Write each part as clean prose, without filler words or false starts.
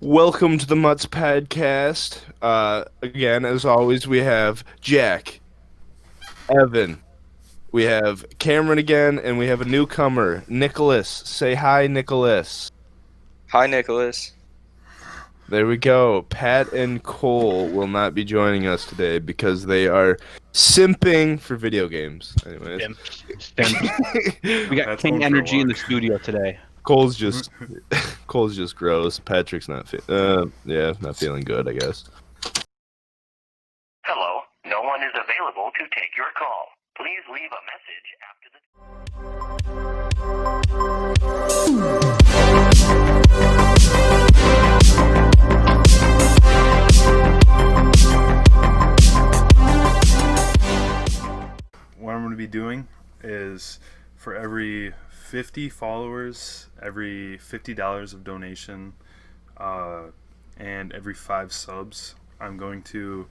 Welcome to the Mutts podcast. Again, as always, we have Jack, Evan, we have Cameron again, and we have a newcomer, Nicholas. Say hi, Nicholas. Hi, Nicholas. There we go. Pat and Cole will not be joining us today because they are simping for video games. Anyways, Stimps. We got That's King going for a Energy in the walk. studio today. Cole's just gross. Patrick's not not feeling good, I guess. Hello, no one is available to take your call. Please leave a message after the... What I'm going to be doing is for every 50 followers, every $50 of donation, and every 5 subs, I'm going to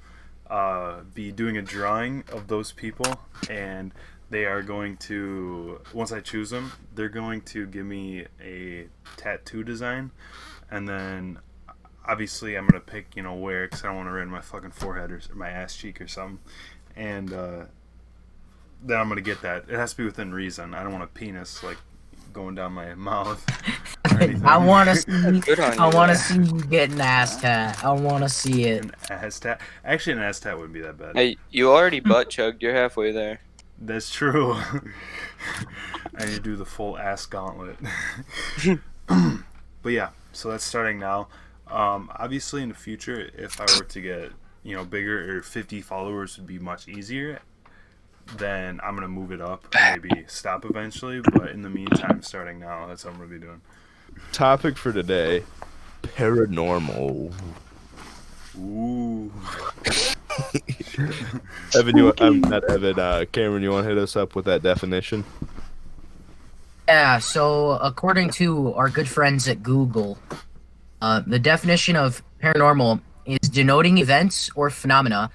be doing a drawing of those people, and they are going to, once I choose them, they're going to give me a tattoo design, and then obviously I'm going to pick, where, because I don't want to write on my fucking forehead or my ass cheek or something, and then I'm gonna get that. It has to be within reason. I don't want a penis like going down my mouth. I want to see. Good on I you, want to man. see you get an ass tat. I want to see it. An ass tat. Actually, an ass tat wouldn't be that bad. Hey, you already butt chugged. You're halfway there. That's true. I need to do the full ass gauntlet. But yeah, so that's starting now. Obviously, in the future, if I were to get bigger, or 50 followers would be much easier. Then I'm gonna move it up and maybe stop eventually. But in the meantime, starting now, that's what I'm gonna be doing. Topic for today: paranormal. Ooh. Evan, not Evan. Cameron, you want to hit us up with that definition? Yeah. So according to our good friends at Google, the definition of paranormal is denoting events or phenomena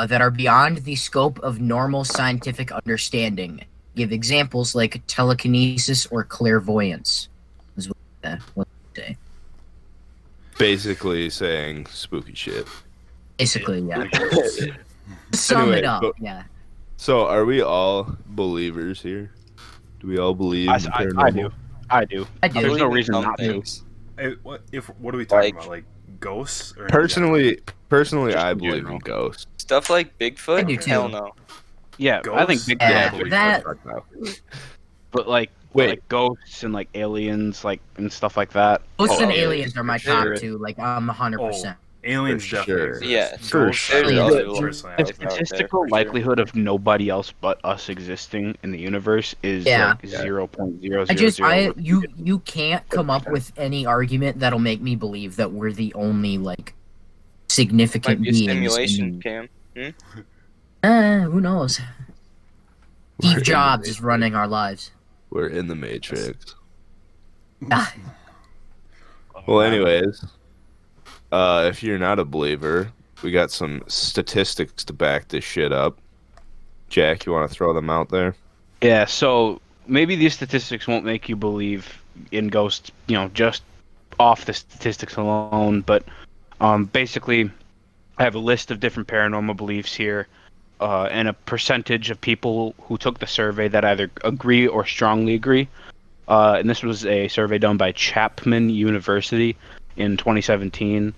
that are beyond the scope of normal scientific understanding. Give examples like telekinesis or clairvoyance. Is what they say. Basically saying spooky shit. Basically, yeah. Sum Anyway, it up. but- Yeah. So, are we all believers here? Do we all believe in I paranormal? do. I do. I do. There's no Believe in reason some not to. things. Hey, what are we talking Like- about? Like ghosts? Or Personally, Just I in believe general. in ghosts. Stuff like Bigfoot? I do too. Hell no. Yeah, I think Ghosts? big Yeah, believe that- but like ghosts and like aliens and stuff like that. Ghosts and aliens, aliens are my for sure. top two. Like, I'm 100%. aliens For definitely sure. exist. Yeah, for Ghosts, sure. I There's don't other personally The ones have. out there, statistical for sure. likelihood of nobody else but us existing in the universe is Yeah. like 0.000. You can't come up with any argument that'll make me believe that we're the only significant Might be a beings. simulation, Cam. Who knows? We're in Steve the Jobs is Matrix. running our lives. We're in the Matrix. Ah, Well, anyways, if you're not a believer, we got some statistics to back this shit up. Jack, you want to throw them out there? Yeah, so maybe these statistics won't make you believe in ghosts, just off the statistics alone, but basically, I have a list of different paranormal beliefs here, and a percentage of people who took the survey that either agree or strongly agree. And this was a survey done by Chapman University in 2017.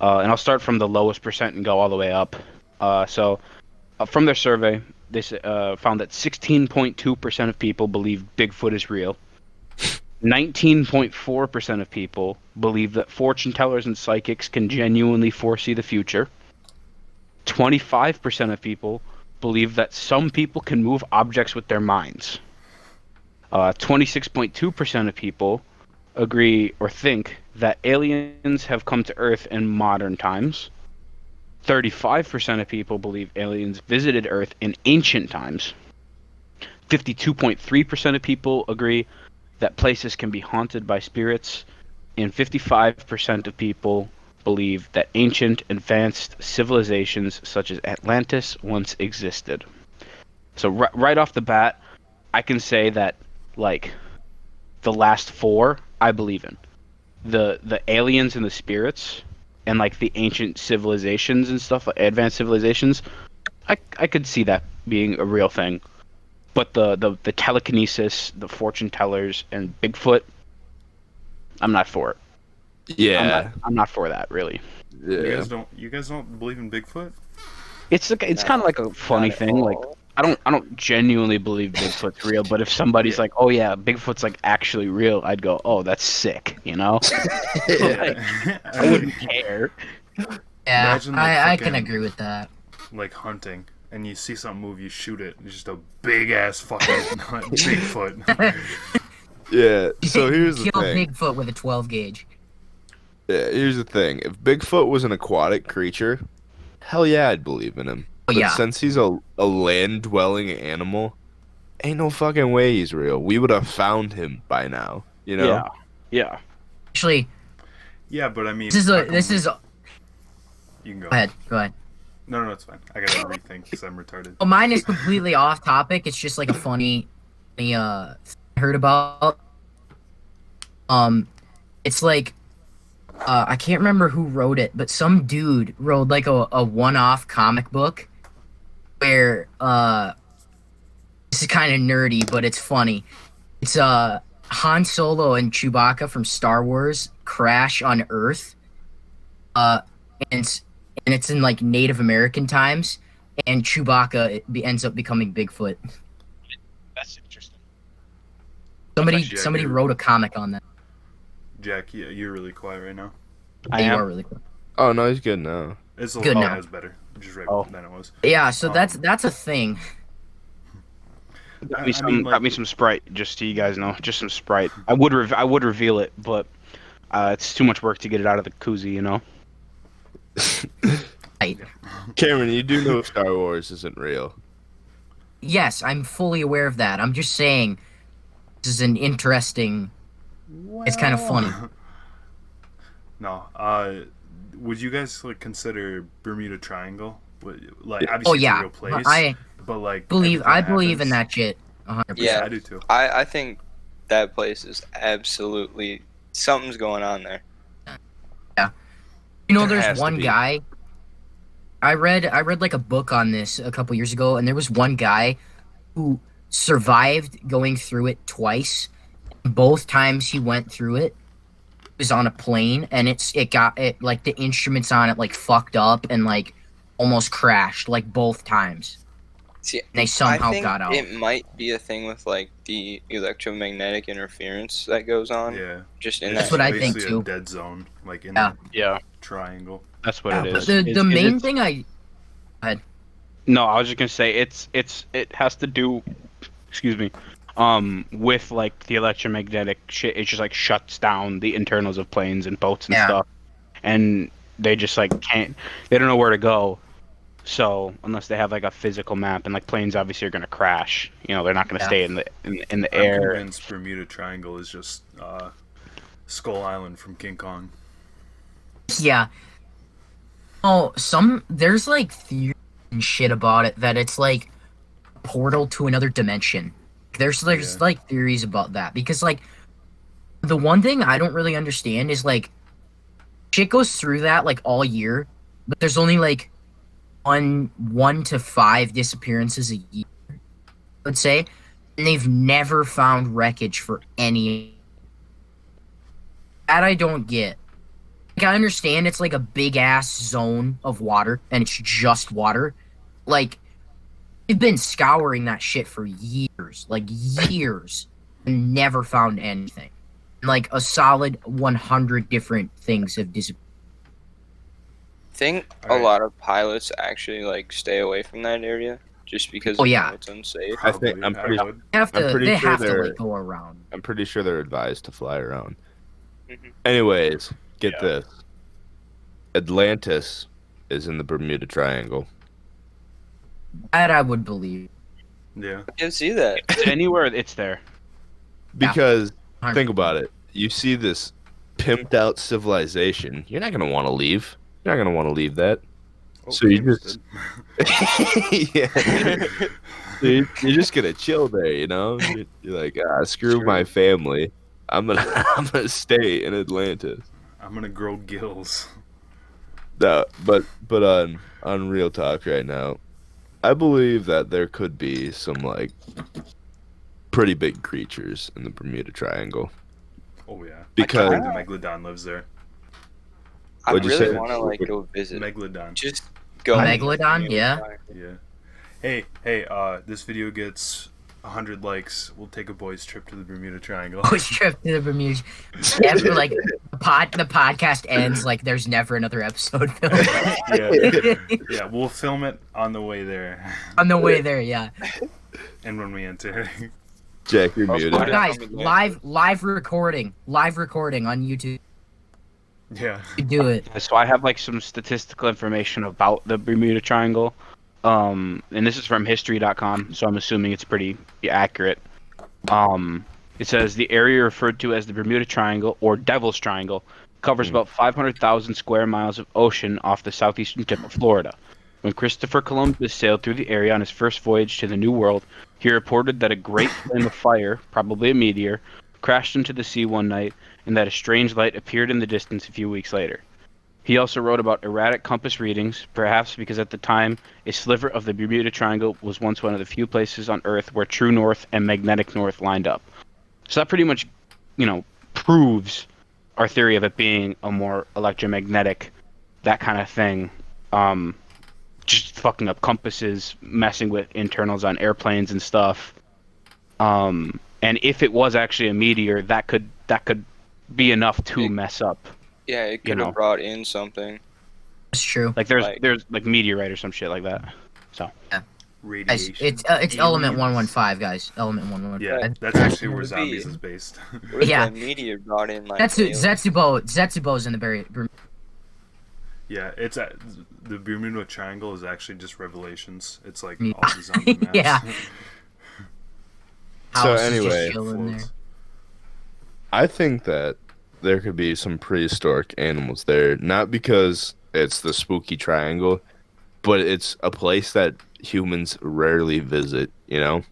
And I'll start from the lowest percent and go all the way up. From their survey, they found that 16.2% of people believe Bigfoot is real. 19.4% of people believe that fortune tellers and psychics can genuinely foresee the future. 25% of people believe that some people can move objects with their minds. 26.2% of people agree or think that aliens have come to Earth in modern times. 35% of people believe aliens visited Earth in ancient times. 52.3% of people agree that places can be haunted by spirits. And 55% of people believe that ancient advanced civilizations such as Atlantis once existed. So right off the bat, I can say that, like, the last four I believe in. the aliens and the spirits and like the ancient civilizations and stuff, advanced civilizations, I could see that being a real thing. But the telekinesis, the fortune tellers, and Bigfoot, I'm not for it. Yeah. I'm not for that really. Yeah. You guys don't believe in Bigfoot? It's kind of like a funny Not at thing. Like all. I don't genuinely believe Bigfoot's real, but if somebody's like, "Oh yeah, Bigfoot's like actually real," I'd go, "Oh, that's sick," you know? Like, I wouldn't care. Yeah, Imagine, like, I can fucking- agree with that. like hunting, and you see something move, you shoot it. It's just a big ass fucking Bigfoot. Yeah. So here's the Kill thing. Bigfoot with a 12 gauge. Yeah, here's the thing. If Bigfoot was an aquatic creature, hell yeah, I'd believe in him. Oh But yeah, since he's a land-dwelling animal, ain't no fucking way he's real. We would have found him by now, you know? Yeah, yeah. actually, Yeah, but I mean, this is how a come this is. Go You can go. ahead, go ahead. No, it's fine. I gotta rethink because I'm retarded. Well, mine is completely off topic. It's just like a funny I heard about. It's like I can't remember who wrote it, but some dude wrote like a one-off comic book where this is kind of nerdy, but it's funny. It's Han Solo and Chewbacca from Star Wars crash on Earth, and it's in like Native American times, and Chewbacca ends up becoming Bigfoot. That's interesting. Somebody wrote a comic on that. Jack, you're really quiet right now. I You am. are really cool. Oh, no, he's good now. It's a Good little now. it's better. Just right Oh. than it was. Yeah, so Um, that's a thing. Got me I some, mean, like- got me some Sprite, just so you guys know, just some Sprite. I would reveal it, but it's too much work to get it out of the koozie, you know. Right. Cameron, you do know Star Wars isn't real. Yes, I'm fully aware of that. I'm just saying this is an interesting. It's kind of funny. No. Would you guys like consider Bermuda Triangle? Like, Yeah. obviously, Oh it's a yeah, real place. I but like, believe everything in happens. that shit. 100%. Yeah. I do too. I think that place is absolutely something's going on there. You know, There has there's to one be. guy. I read like a book on this a couple years ago, and there was one guy who survived going through it twice. Both times he went through it, was on a plane, and it got like the instruments on it like fucked up and like almost crashed like both times. See, And they I somehow think got out. it might be a thing with like the electromagnetic interference that goes on Yeah. just in That's that. what I think, basically too. A dead zone, like in Yeah. the Yeah, triangle. that's what Yeah, it but is. The It's- main it's- thing No, I was just gonna say it has to do, excuse me, with like the electromagnetic shit. It just like shuts down the internals of planes and boats and Yeah. stuff, and they just like can't. They don't know where to go. So unless they have like a physical map, and like planes obviously are gonna crash. You know, they're not gonna Yeah. stay in the in the I'm air. convinced Bermuda Triangle is just Skull Island from King Kong. yeah. Oh, there's like theory and shit about it that it's like a portal to another dimension. There's Yeah. like theories about that because like the one thing I don't really understand is like shit goes through that like all year, but there's only like one to 5 disappearances a year, let's say, and they've never found wreckage for any. That I don't get. Like, I understand it's like a big ass zone of water and it's just water. Like, they've been scouring that shit for years, like years, and never found anything. Like a solid 100 different things have disappeared. I think Alright. a lot of pilots actually like stay away from that area just because Oh, they yeah. know it's unsafe. I think- I'm pretty- would. They have I'm to. pretty They sure have to they're- like go around. I'm pretty sure they're advised to fly around. Mhm. Anyways, get Yeah. this. Atlantis is in the Bermuda Triangle. That I would believe. Yeah. I can see that. It's anywhere, it's there. Because, 100%. think about it. You see this pimped out civilization. You're not going to want to leave. You're not going to want to leave that. Oh, So you James just- did. Yeah. So you're just going to chill there, you know? You're like, screw True. my family. I'm gonna I'm gonna stay in Atlantis. I'm gonna grow gills. No, but on real talk right now, I believe that there could be some like pretty big creatures in the Bermuda Triangle Oh yeah. I because think the megalodon lives there. I What'd you really say? want to like go visit. Megalodon. Just go. Megalodon, yeah. Yeah. Hey, this video gets 100 likes. We'll take a boys' trip to the Bermuda Triangle. Boys trip to the Bermuda. After like the podcast ends, like there's never another episode filmed. Yeah, we'll film it on the way there. On the way there, yeah. And when we enter. Jack, you're Oh, muted. God. Guys, live recording on YouTube. Yeah. You do it. So I have like some statistical information about the Bermuda Triangle, and this is from history.com, so I'm assuming it's pretty accurate. It says the area referred to as the Bermuda Triangle or Devil's Triangle covers about 500,000 square miles of ocean off the southeastern tip of Florida. When Christopher Columbus sailed through the area on his first voyage to the New World, he reported that a great flame of fire, probably a meteor, crashed into the sea one night, and that a strange light appeared in the distance a few weeks later. He also wrote about erratic compass readings, perhaps because at the time, a sliver of the Bermuda Triangle was once one of the few places on Earth where true north and magnetic north lined up. So that pretty much, proves our theory of it being a more electromagnetic, that kind of thing. Just fucking up compasses, messing with internals on airplanes and stuff. And if it was actually a meteor, that could be enough to mess up. Yeah, it could have brought in something. That's true. Like there's like meteorite or some shit like that. So Guys, Radiation. it's Element 115, guys. Element 115. Yeah, that's actually where Zombies is based. What if Yeah. that meteor brought in like Zetsubo's in the Bermuda. Yeah, it's the Bermuda Triangle is actually just Revelations. It's like Yeah. all the zombie maps. Yeah. So House is just anyway, chilling there. I think that there could be some prehistoric animals there, not because it's the spooky triangle, but it's a place that humans rarely visit, And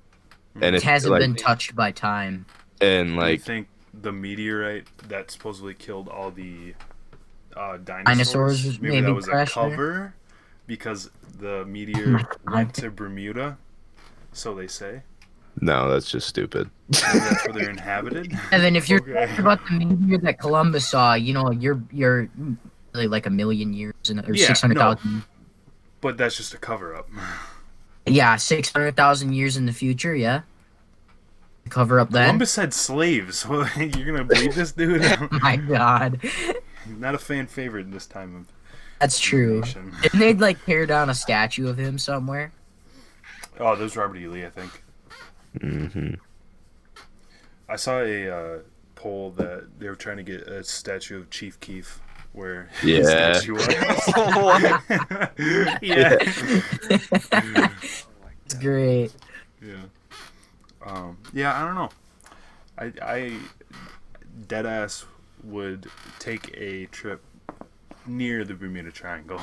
It if, hasn't like, been touched by time. and I like think the meteorite that supposedly killed all the Dinosaurs maybe maybe that was a crashed there? cover because the meteor went to Bermuda, so they say. no, that's just stupid. And that's where they're inhabited. And then if you're Okay. talking about the meteor that Columbus saw, you're really like a million years or Yeah, 600,000. But that's just a cover up. Yeah, 600,000 years in the future. Yeah, cover up then. Columbus had slaves. Well, you're gonna believe this dude? My God, Not a fan favorite in this time of that's true. nation. Didn't they like tear down a statue of him somewhere? Oh, that was Robert E. Lee, I think. hmm I saw a poll that they were trying to get a statue of Chief Keef where his Yeah. statue was. Yeah. It's great. Yeah, I don't know. I deadass would take a trip near the Bermuda Triangle.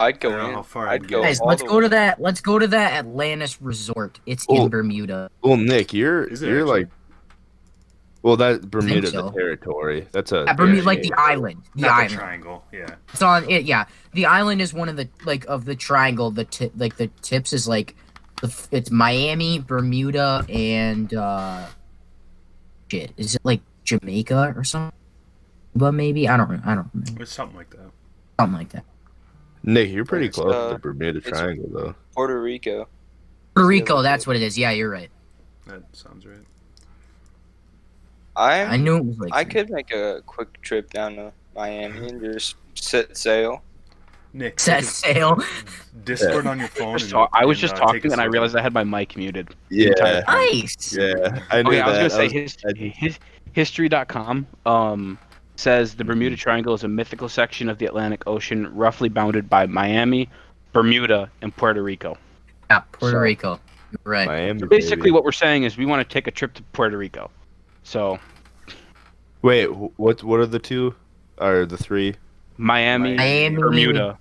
I'd I go don't know in. how far I'd I'd go. go. Guys, all let's the go way. to that. Let's go to that Atlantis resort. It's Oh. in Bermuda. Well, Nick, you're Is it you're actually? like, well, that Bermuda so. the territory. That's a Bermuda, like the yeah. island. The Not island. the triangle, yeah. It's on it. Yeah, the island is one of the of the triangle. The the tips is like it's Miami, Bermuda, and shit. Is it like Jamaica or something? But maybe I don't remember. It's something like that. Something like that. Nick, you're pretty It's, close to the uh, Bermuda it's- Triangle, though. Puerto Rico. Puerto Rico. That's what it is. Yeah, you're right. That sounds right. I knew it was like. I could make a quick trip down to Miami and just set sail. Nick, set take a sail. Discord on your phone. I was just take talking us and I over. realized I had my mic muted. Yeah, Nice. yeah. I knew Okay, I was that. gonna say history.com says the Bermuda Triangle is a mythical section of the Atlantic Ocean, roughly bounded by Miami, Bermuda, and Puerto Rico. Yeah, Puerto So- Rico. You're right. Miami. So basically, baby. what we're saying is we want to take a trip to Puerto Rico. So Wait, what are the two? Or the three? Miami, Miami. Bermuda,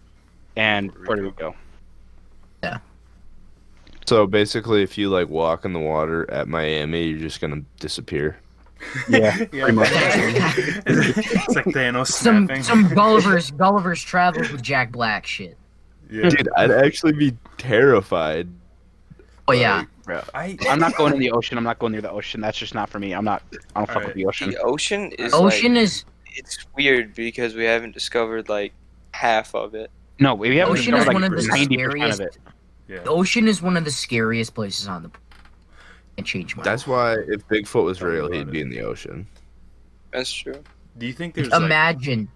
and Puerto Rico. So basically, if you like walk in the water at Miami, you're just gonna disappear. Yeah, yeah. pretty much. It's like Thanos Some snapping. Gulliver's Travels with Jack Black shit. Yeah. Dude, I'd actually be terrified. Oh yeah. Bro, I I'm not going in the ocean. I'm not going near the ocean. That's just not for me. I don't fuck with Alright. the ocean. The ocean is Ocean is it's weird because we haven't discovered like half of it. No, we haven't Ocean is discovered one like of the 90% of it. yeah. the ocean is one of the scariest places on the planet. Can't change my That's why if Bigfoot was Tell me real, about he'd it. be in the ocean. That's true. Do you think there's like Imagine.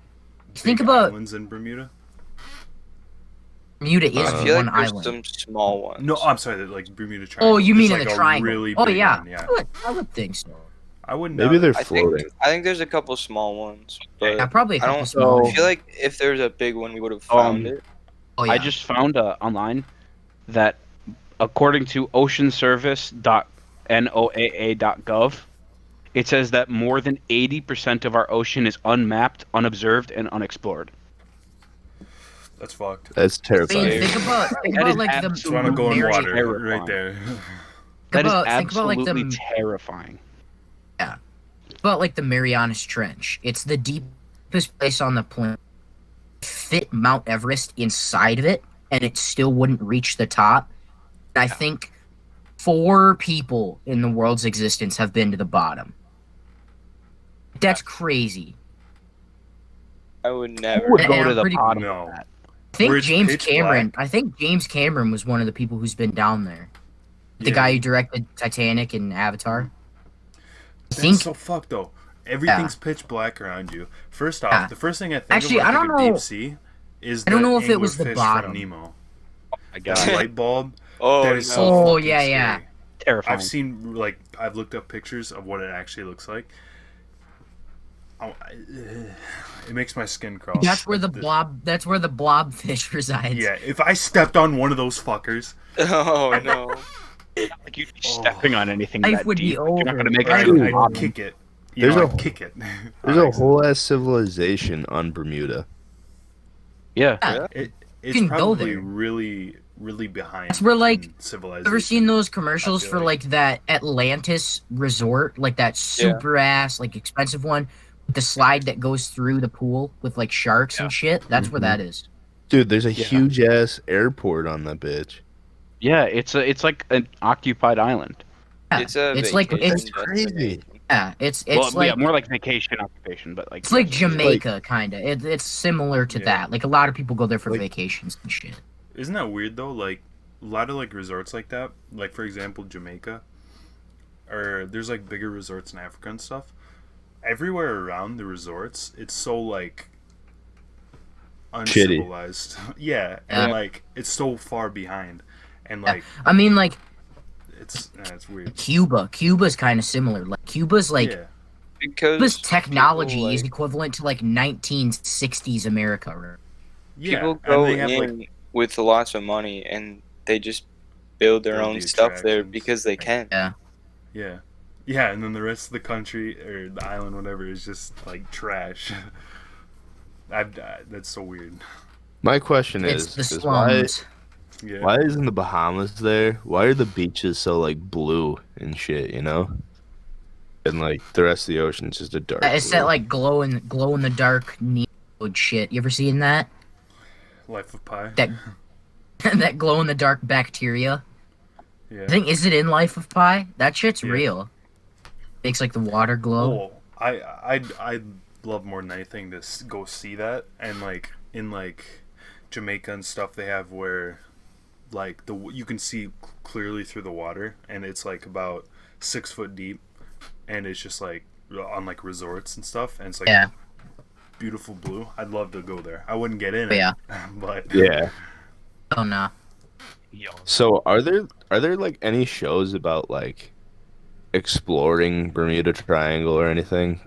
Think big about islands in Bermuda? Bermuda is I feel one like there's island. some small ones. No, I'm sorry. Like Bermuda Triangle. Oh, you mean Just in like the a triangle? Really Oh big yeah. one, yeah. I would think so. I wouldn't. Maybe they're I think floating. there's a couple small ones, but Yeah, probably a I couple don't small. I feel like if there's a big one, we would have found it. Oh yeah. I just found online that according to oceanservice.noaa.gov, it says that more than 80% of our ocean is unmapped, unobserved, and unexplored. That's fucked. That's I mean, terrifying. think about That is like the Just want to go in Mary- water terrifying. right there. That is think about absolutely like terrifying. the Marianas Trench. It's the deepest place on the planet. Fit Mount Everest inside of it, and it still wouldn't reach the top. I think 4 people in the world's existence have been to the bottom. That's crazy. I would Who never. would And go I'm to the pretty- bottom No. of that? I think Where it's James pitch Cameron. black. I think James Cameron was one of the people who's been down there. The Yeah. guy who directed Titanic and Avatar. I That's think so fucked though. Everything's pitch black around you. First off, Yeah. the first thing I think Actually, of when I think don't of know- deep sea is I don't the know if it was the anglerfish bottom. from Nemo. I That guess light bulb. Oh That no. is so Oh, fucking yeah, scary. yeah. terrifying. I've seen I've looked up pictures of what it actually looks like. It makes my skin crawl. that's where the Like, blob. That's where the blobfish resides. Yeah, if I stepped on one of those fuckers, Oh no. Like you'd be stepping on anything Life that would be deep. You're not over. gonna make it Right. to the I'd bottom. kick it. There's a- I'd kick it. There's a whole ass civilization on Bermuda. Yeah. Yeah. It's can go probably there. really, really behind. That's where, like, in civilization. Ever seen those commercials I feel for like- that Atlantis resort, like that super ass expensive one, with the slide that goes through the pool with like sharks and shit? That's where that is. Dude, there's a huge ass airport on that bitch. Yeah, it's like an occupied island. Yeah, It's like vacation it's crazy. destination. yeah, it's Well, like yeah, more like vacation occupation, but like it's like Jamaica kind of. It's similar to Yeah. that. Like a lot of people go there for Like- vacations and shit. Isn't that weird though? Like a lot of resorts like that, like for example Jamaica, or there's bigger resorts in Africa and stuff. Everywhere around the resorts, it's so Shitty. uncivilized. Yeah, Yeah. and it's so far behind, and Yeah. I mean, like it's weird. Cuba. Cuba's kind of similar. Like Cuba's yeah, Because Cuba's technology people, is equivalent to 1960s America. Right? yeah. people and go they have in with lots of money and they just build their Build own the stuff there attractions. because they can. yeah, and then the rest of the country or the island, whatever, is just trash. That's so weird. My question It's the is why, slums. Yeah. why isn't the Bahamas there? Why are the beaches so blue and shit, you know? And the rest of the ocean's just a dark It's blue. that glow in the dark neon shit. You ever seen that? Life of Pi. That that glow in the dark bacteria. Yeah. I think is it in Life of Pi? That shit's Yeah. real. Makes the water glow. Oh, I'd love more than anything to go see that, and in Jamaica and stuff, they have where you can see clearly through the water, and it's about 6 foot deep, and it's just on resorts and stuff, and it's Yeah. beautiful blue. I'd love to go there. I wouldn't get in Yeah. it, but Yeah. Oh no. So are there any shows about exploring Bermuda Triangle or anything?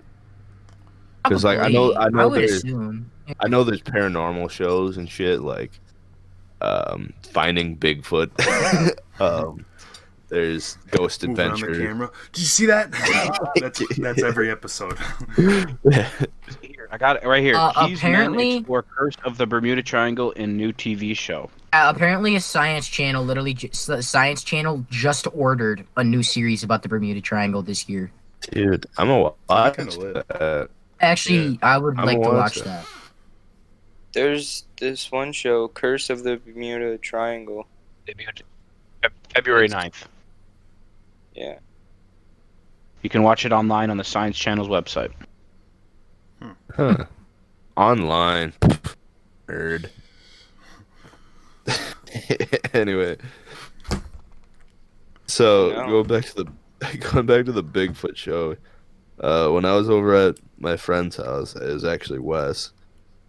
Because I know Probably. I would there's assume. I know there's paranormal shows and shit Finding Bigfoot. There's Ghost move around the Adventure. camera. Did you see that? that's every episode. Here, I got it right here. Keys Men apparently- explore Curse of the Bermuda Triangle in new TV show. Apparently, a Science Channel Science Channel just ordered a new series about the Bermuda Triangle this year. Dude, I'm gonna watch That'd be kinda lit. that. Actually, I would I'm like to gonna watch watch that. There's this one show, Curse of the Bermuda Triangle. Debuted February It's- 9th. Yeah. You can watch it online on the Science Channel's website. Huh. Online. Nerd. Anyway. So No. going back to the Bigfoot show. When I was over at my friend's house, it was actually Wes.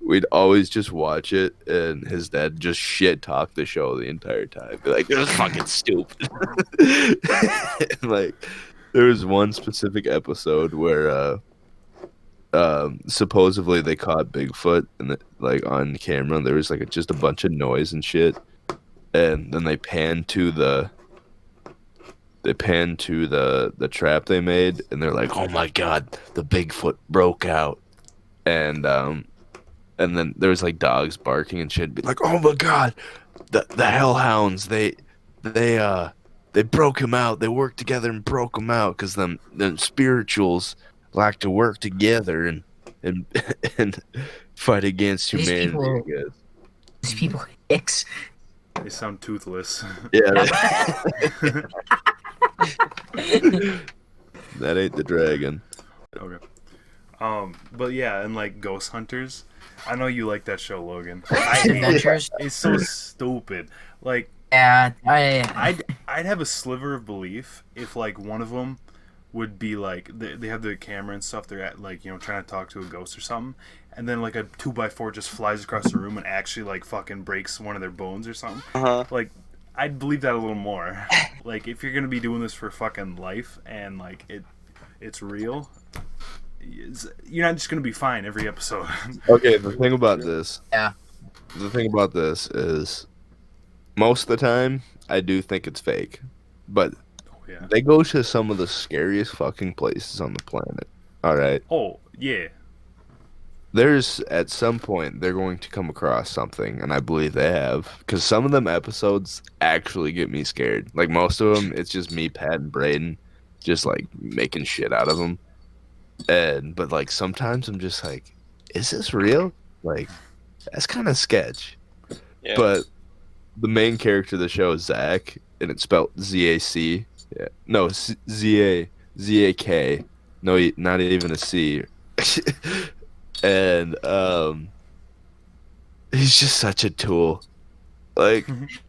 We'd always just watch it, and his dad just shit talk the show the entire time. Be like, "This is fucking stupid." And, like, there was one specific episode where, supposedly they caught Bigfoot, and like on camera, there was like just a bunch of noise and shit, and then they panned to the trap they made, and they're like, "Oh my god, the Bigfoot broke out," and then there was like dogs barking and shit. Be like, "Oh my god, the hellhounds! They broke him out. They worked together and broke him out because them spirituals like to work together and and fight against These humanity." people- I guess. These people hicks. They sound toothless. Yeah, that ain't the dragon. Okay. But yeah, and like Ghost Hunters, I know you like that show, Logan. Adventures. It's so stupid. Like, Yeah, I'd have a sliver of belief if like one of them would be like they have the camera and stuff. They're at like trying to talk to a ghost or something, and then like a 2x4 just flies across the room and actually like fucking breaks one of their bones or something. Like, I'd believe that a little more. Like, if you're gonna be doing this for fucking life and like it's real, you're not just gonna be fine every episode. Okay, the thing about this. Yeah. The thing about this is, most of the time, I do think it's fake, but Yeah. they go to some of the scariest fucking places on the planet. All right. Oh yeah. There's at some point they're going to come across something, and I believe they have, because some of them episodes actually get me scared. Like most of them, it's just me, Pat, and Braden, just like making shit out of them. But like sometimes I'm just like, is this real? Like, that's kind of sketch. Yeah. But the main character of the show is Zach, and it's spelled Z-A-C. Yeah. No, Z-A-K. No, not even a C. And he's just such a tool. Like,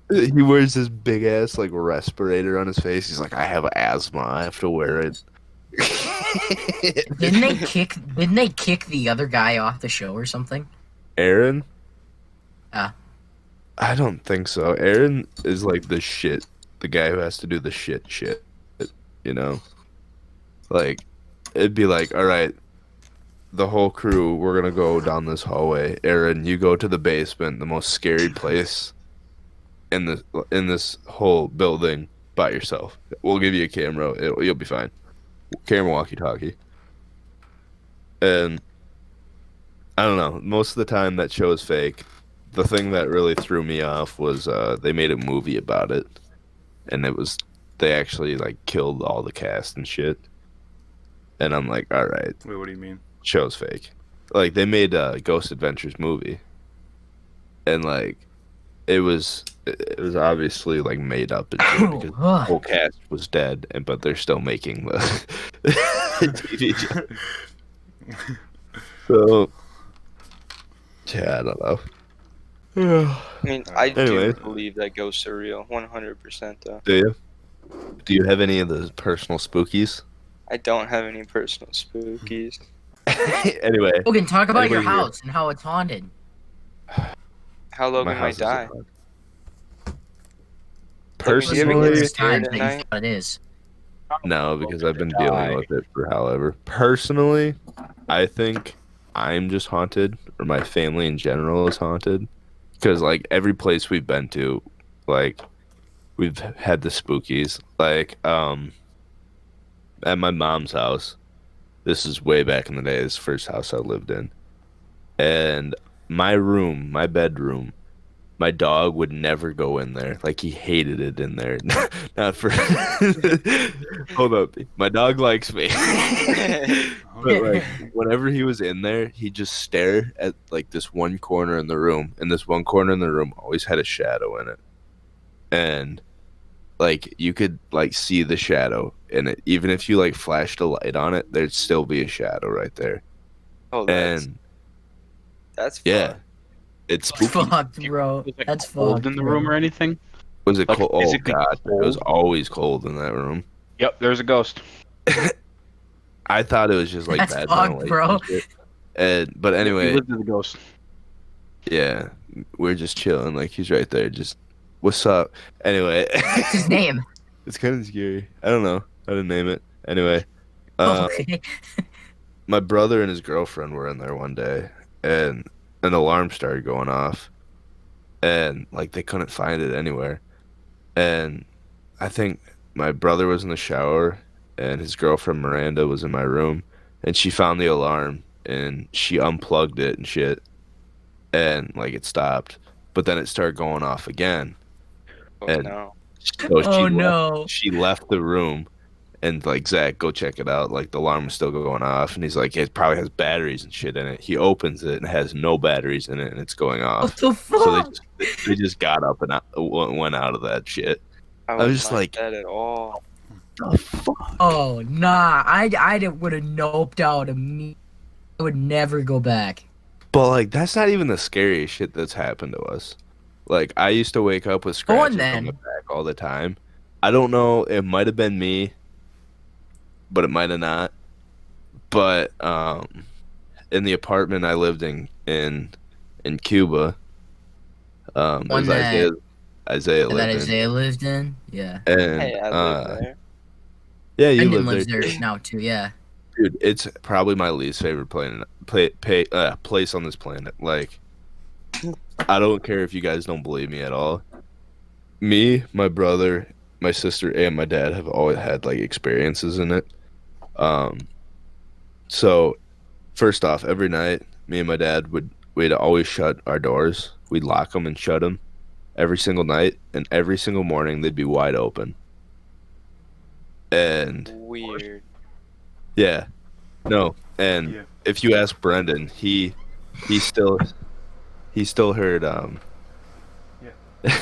he wears this big ass like respirator on his face. He's like, I have asthma. I have to wear it. didn't they kick the other guy off the show or something? Aaron? Yeah. I don't think so. Aaron is like the shit. The guy who has to do the shit. You know? Like, it'd be like, all right, the whole crew, we're gonna go down this hallway. Aaron, you go to the basement, the most scary place in this whole building by yourself. We'll give you a camera. You'll be fine. Camera walkie-talkie. And I don't know. Most of the time, that show is fake. The thing that really threw me off was they made a movie about it, and they actually like killed all the cast and shit. And I'm like, all right, Wait, what do you mean? show's fake. Like, they made a Ghost Adventures movie, and like it was obviously like made up and shit because the whole cast was dead, but they're still making the TV show. So yeah, I don't know. I mean, I Anyway. do believe that ghosts are real, 100% though. Do you? Do you have any of the personal spookies? I don't have any personal spookies. Anyway, Logan, talk about your Anybody here? house and how it's haunted. How Logan might house die. is Like, Personally, you ever get personally, there's scared times at that you night? thought it is. no, because I've been dealing with it for however. Personally, I think I'm just haunted, or my family in general is haunted, because like every place we've been to, like we've had the spookies. Like at my mom's house, this is way back in the day. This is the first house I lived in, and my bedroom, my dog would never go in there. Like he hated it in there. Not for hold up. My dog likes me. But like whenever he was in there, he'd just stare at like this one corner in the room, and this one corner in the room always had a shadow in it. And like you could like see the shadow in it. Even if you like flashed a light on it, there'd still be a shadow right there. Oh, And that's yeah, fun. it's spooky. Fucked, bro. Was it That's cold fucked, in the bro. room or anything? Was it Like, cold? Oh physically god, it was cold? always cold in that room. Yep, there's a ghost. I thought it was just like That's bad fucked, ventilation bro. and shit. But He anyway, lived with a ghost. yeah, we're just chilling. Like he's right there. Just what's up? Anyway, What's his name? it's kind of scary. I don't know how to name it. Anyway, Okay. my brother and his girlfriend were in there one day, and an alarm started going off, and like they couldn't find it anywhere. And I think my brother was in the shower, and his girlfriend Miranda was in my room, and she found the alarm, and she unplugged it and shit, and like it stopped, but then it started going off again, Oh and no. so Oh no. she left the room, and like Zach, go check it out. Like the alarm was still going off, and he's like, it probably has batteries and shit in it. He opens it and it has no batteries in it, and it's going What off. the So fuck? they just got up and went out of that shit. I was was just not like- that at all. The fuck? Oh nah. I would have noped out immediately. I would never go back. But like that's not even the scariest shit that's happened to us. Like I used to wake up with Go on, scratches on then. my back all the time. I don't know, it might have been me, but it might have not. But in the apartment I lived in Cuba, it One was that- Isaiah That lived in. Isaiah lived in. Yeah. And Hey, I live there. yeah, you Brendan live lives there, there too. now too. Yeah. Dude, it's probably my least favorite place on this planet. Like, I don't care if you guys don't believe me at all. Me, my brother, my sister, and my dad have always had like experiences in it. So first off, every night, me and my dad we'd always shut our doors. We'd lock them and shut them every single night, and every single morning they'd be wide open. And Weird. yeah, no, and Yeah. if you ask Brendan, he still heard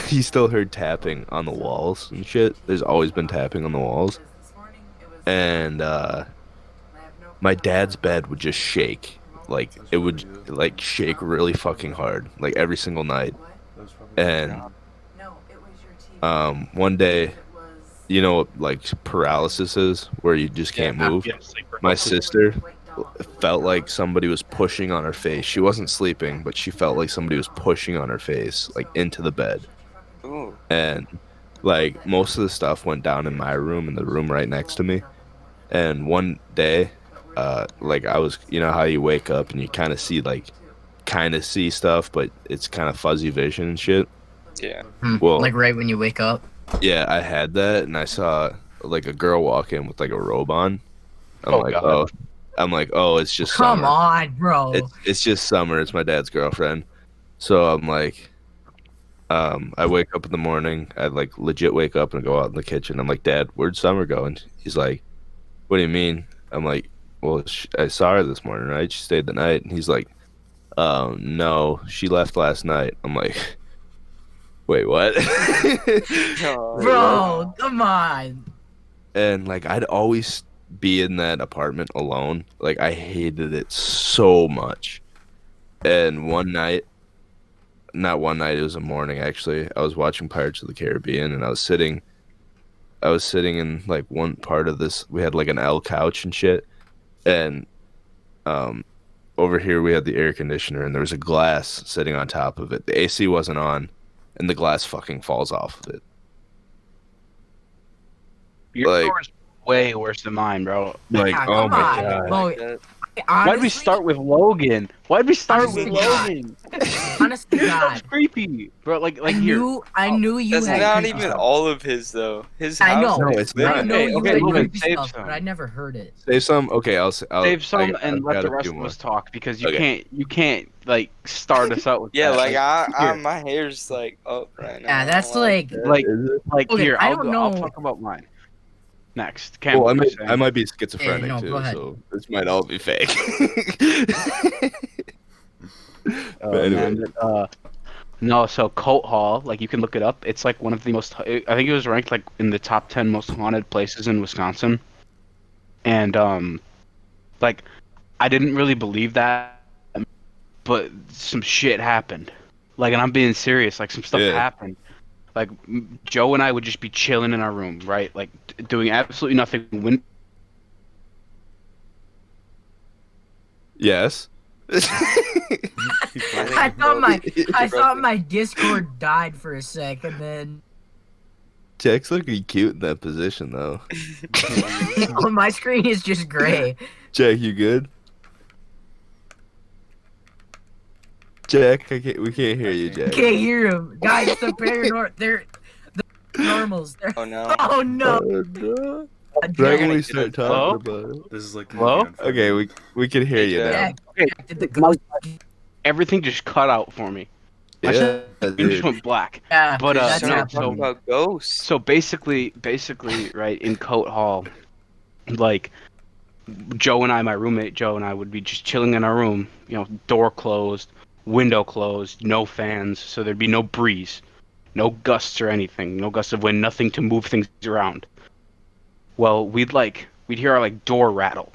he still heard tapping on the walls and shit. There's always been tapping on the walls, and my dad's bed would just shake, like it would like shake really fucking hard, like every single night. That was probably And one day, you know what like paralysis is, where you just can't move. Yeah, sleeper. My sister felt like somebody was pushing on her face. She wasn't sleeping, but she felt like somebody was pushing on her face, like into the bed. Ooh. And like most of the stuff went down in my room, in the room right next to me. And one day, like I was, you know how you wake up and you kind of see stuff, but it's kind of fuzzy vision and shit. Yeah. Well- Like right when you wake up. Yeah, I had that, and I saw like a girl walk in with like a robe on. I'm Oh, like, God. it's just Come summer. on, bro. It's just summer. It's my dad's girlfriend. So I'm like, I wake up in the morning. I like legit wake up and go out in the kitchen. I'm like, Dad, where'd Summer go? And he's like, what do you mean? I'm like, well, I saw her this morning, right? She stayed the night. And he's like, no, she left last night. I'm like, wait, what? Oh, Bro, come on. And like I'd always be in that apartment alone. Like I hated it so much. And not one night, it was a morning actually. I was watching Pirates of the Caribbean, and I was sitting in like one part of this. We had like an L couch and shit. And over here we had the air conditioner, and there was a glass sitting on top of it. The AC wasn't on, and the glass fucking falls off of it. Your like- story's way worse than mine, bro. Like, Ah, oh come my on, god. bro. that- Why'd we start with Logan? Why'd we start with Honestly, God. Logan? Honest to That's God, creepy, bro. Like I here. knew you That's had not creepy even stuff. all of his though. His I house. know. No, it's I not. know you Okay, had Logan, creepy save stuff, some. but I never heard it. Save some. Okay, I'll Save some and let got the a rest few of more. us talk because you Okay. can't like start us out with Yeah, that. like here. my hair's like up right now. Yeah, that's like. Like Is it? Logan, here, I I'll don't go. I'll know. talk about mine next. Cam, Well, what were you saying? I might be schizophrenic no, go too, ahead. so this might all be fake. But anyway, Man, no. So Coat Hall, like you can look it up. It's like one of the most. I think it was ranked like in the top 10 most haunted places in Wisconsin. And like I didn't really believe that, but some shit happened. Like, and I'm being serious. Like some stuff Yeah. happened. Like Joe and I would just be chilling in our room, right? Like doing absolutely nothing. yes. I thought my Discord died for a sec, and then Jack's looking cute in that position, though. oh, my screen is just gray. Jack, you good? Jack, we can't hear you, Jack. Can't hear him, guys. The normals. They're... Oh no. Oh no! No. Jack, Right when we Get start it. Hello? talking about it. This is like the Hello? movie Okay, we can hear you now. Jack, Okay. did the ghost? Everything just cut out for me. My Yeah, screen dude. just went black. Yeah, But, that's Started no, talking happening. about ghosts. So basically, right in Coat Hall, like Joe and I, my roommate Joe and I, would be just chilling in our room. You know, door closed, window closed, no fans, so there'd be no breeze, no gusts or anything, no gusts of wind, nothing to move things around. Well, we'd hear our like door rattle,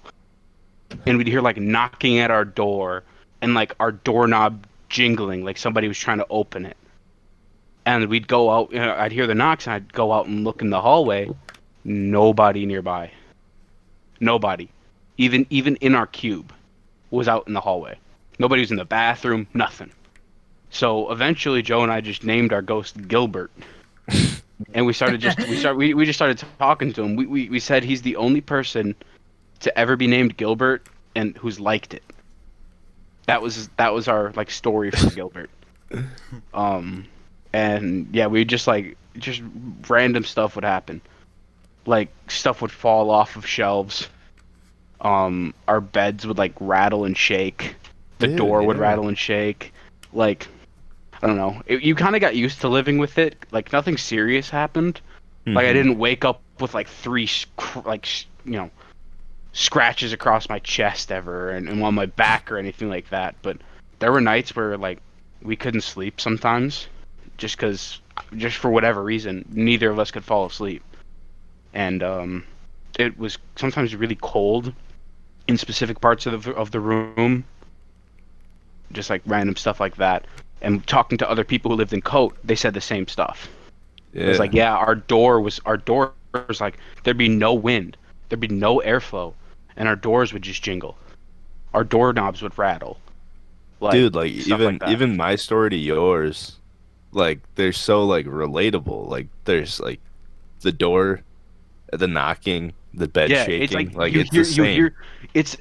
and we'd hear like knocking at our door, and like our doorknob jingling, like somebody was trying to open it. And we'd go out, you know, I'd hear the knocks, and I'd go out and look in the hallway. Nobody nearby. Nobody. Even in our cube was out in the hallway. Nobody was in the bathroom, nothing. So eventually Joe and I just named our ghost Gilbert. And we just started talking to him. We said he's the only person to ever be named Gilbert and who's liked it. That was our like story for Gilbert. And yeah, we just random stuff would happen. Like stuff would fall off of shelves. Our beds would like rattle and shake. The Dude, door would yeah. rattle and shake. Like, I don't know. You kind of got used to living with it. Like nothing serious happened. Like I Mhm. didn't wake up with like three scratches across my chest ever and on my back or anything like that. But there were nights where like we couldn't sleep sometimes, just for whatever reason, neither of us could fall asleep. And it was sometimes really cold in specific parts of the room, just like random stuff like that. And talking to other people who lived in Coat, they said the same stuff. Yeah. It was like, yeah, our door was like there'd be no wind, there'd be no airflow, and our doors would just jingle. Our doorknobs would rattle. Like, Dude, like stuff like that. even my story to yours, like they're so like relatable. Like there's like the door, the knocking, the bed shaking. It's like Like you it's hear, the same. you hear,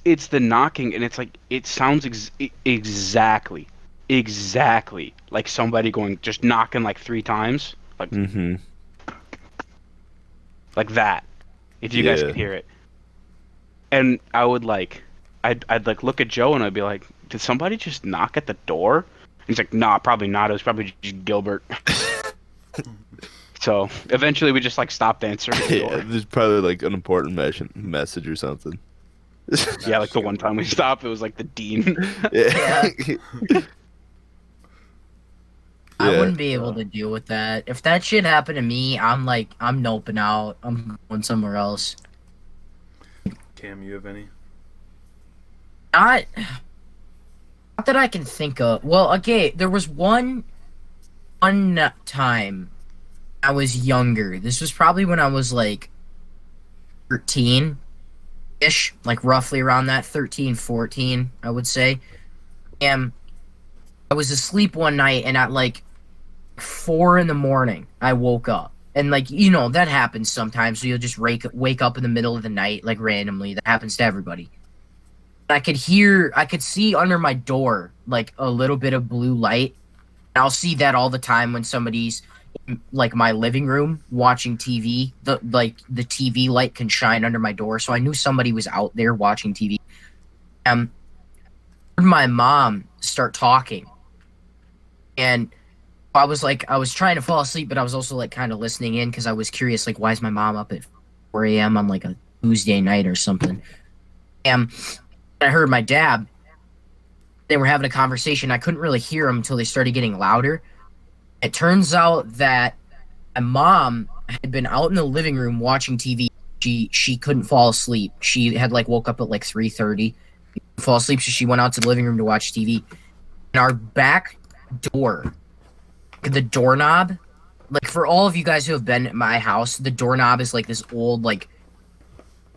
it's the knocking, and it's like it sounds exactly like somebody going just knocking like 3 times, like Mm-hmm. like that. If you guys Yeah. could hear it, and I would like, I'd like look at Joe and I'd be like, did somebody just knock at the door? And he's like, nah, probably not. It was probably just Gilbert. So eventually we just like stopped answering the Yeah, door. there's probably like an important message or something. Yeah, like the one time we stopped, it was like the dean. Yeah. I Yeah. wouldn't be able to deal with that. If that shit happened to me, I'm noping out. I'm going somewhere else. Cam, you have any? Not that I can think of. Well, okay, there was one time I was younger. This was probably when I was like 13-ish, like roughly around that 13, 14, I would say. And I was asleep one night and at like 4 a.m, I woke up. And like, you know, that happens sometimes. So you'll just wake up in the middle of the night, like randomly. That happens to everybody. I could see under my door like a little bit of blue light. And I'll see that all the time when somebody's in, like my living room watching TV. The TV light can shine under my door, so I knew somebody was out there watching TV. Heard my mom start talking, and I was trying to fall asleep, but I was also like kind of listening in because I was curious, like, why is my mom up at 4 a.m. on like a Tuesday night or something? And I heard my dad. They were having a conversation. I couldn't really hear them until they started getting louder. It turns out that my mom had been out in the living room watching TV. She couldn't fall asleep. She had like woke up at like 3:30, fall asleep, so she went out to the living room to watch TV. And our back door, the doorknob, like for all of you guys who have been at my house, the doorknob is like this old like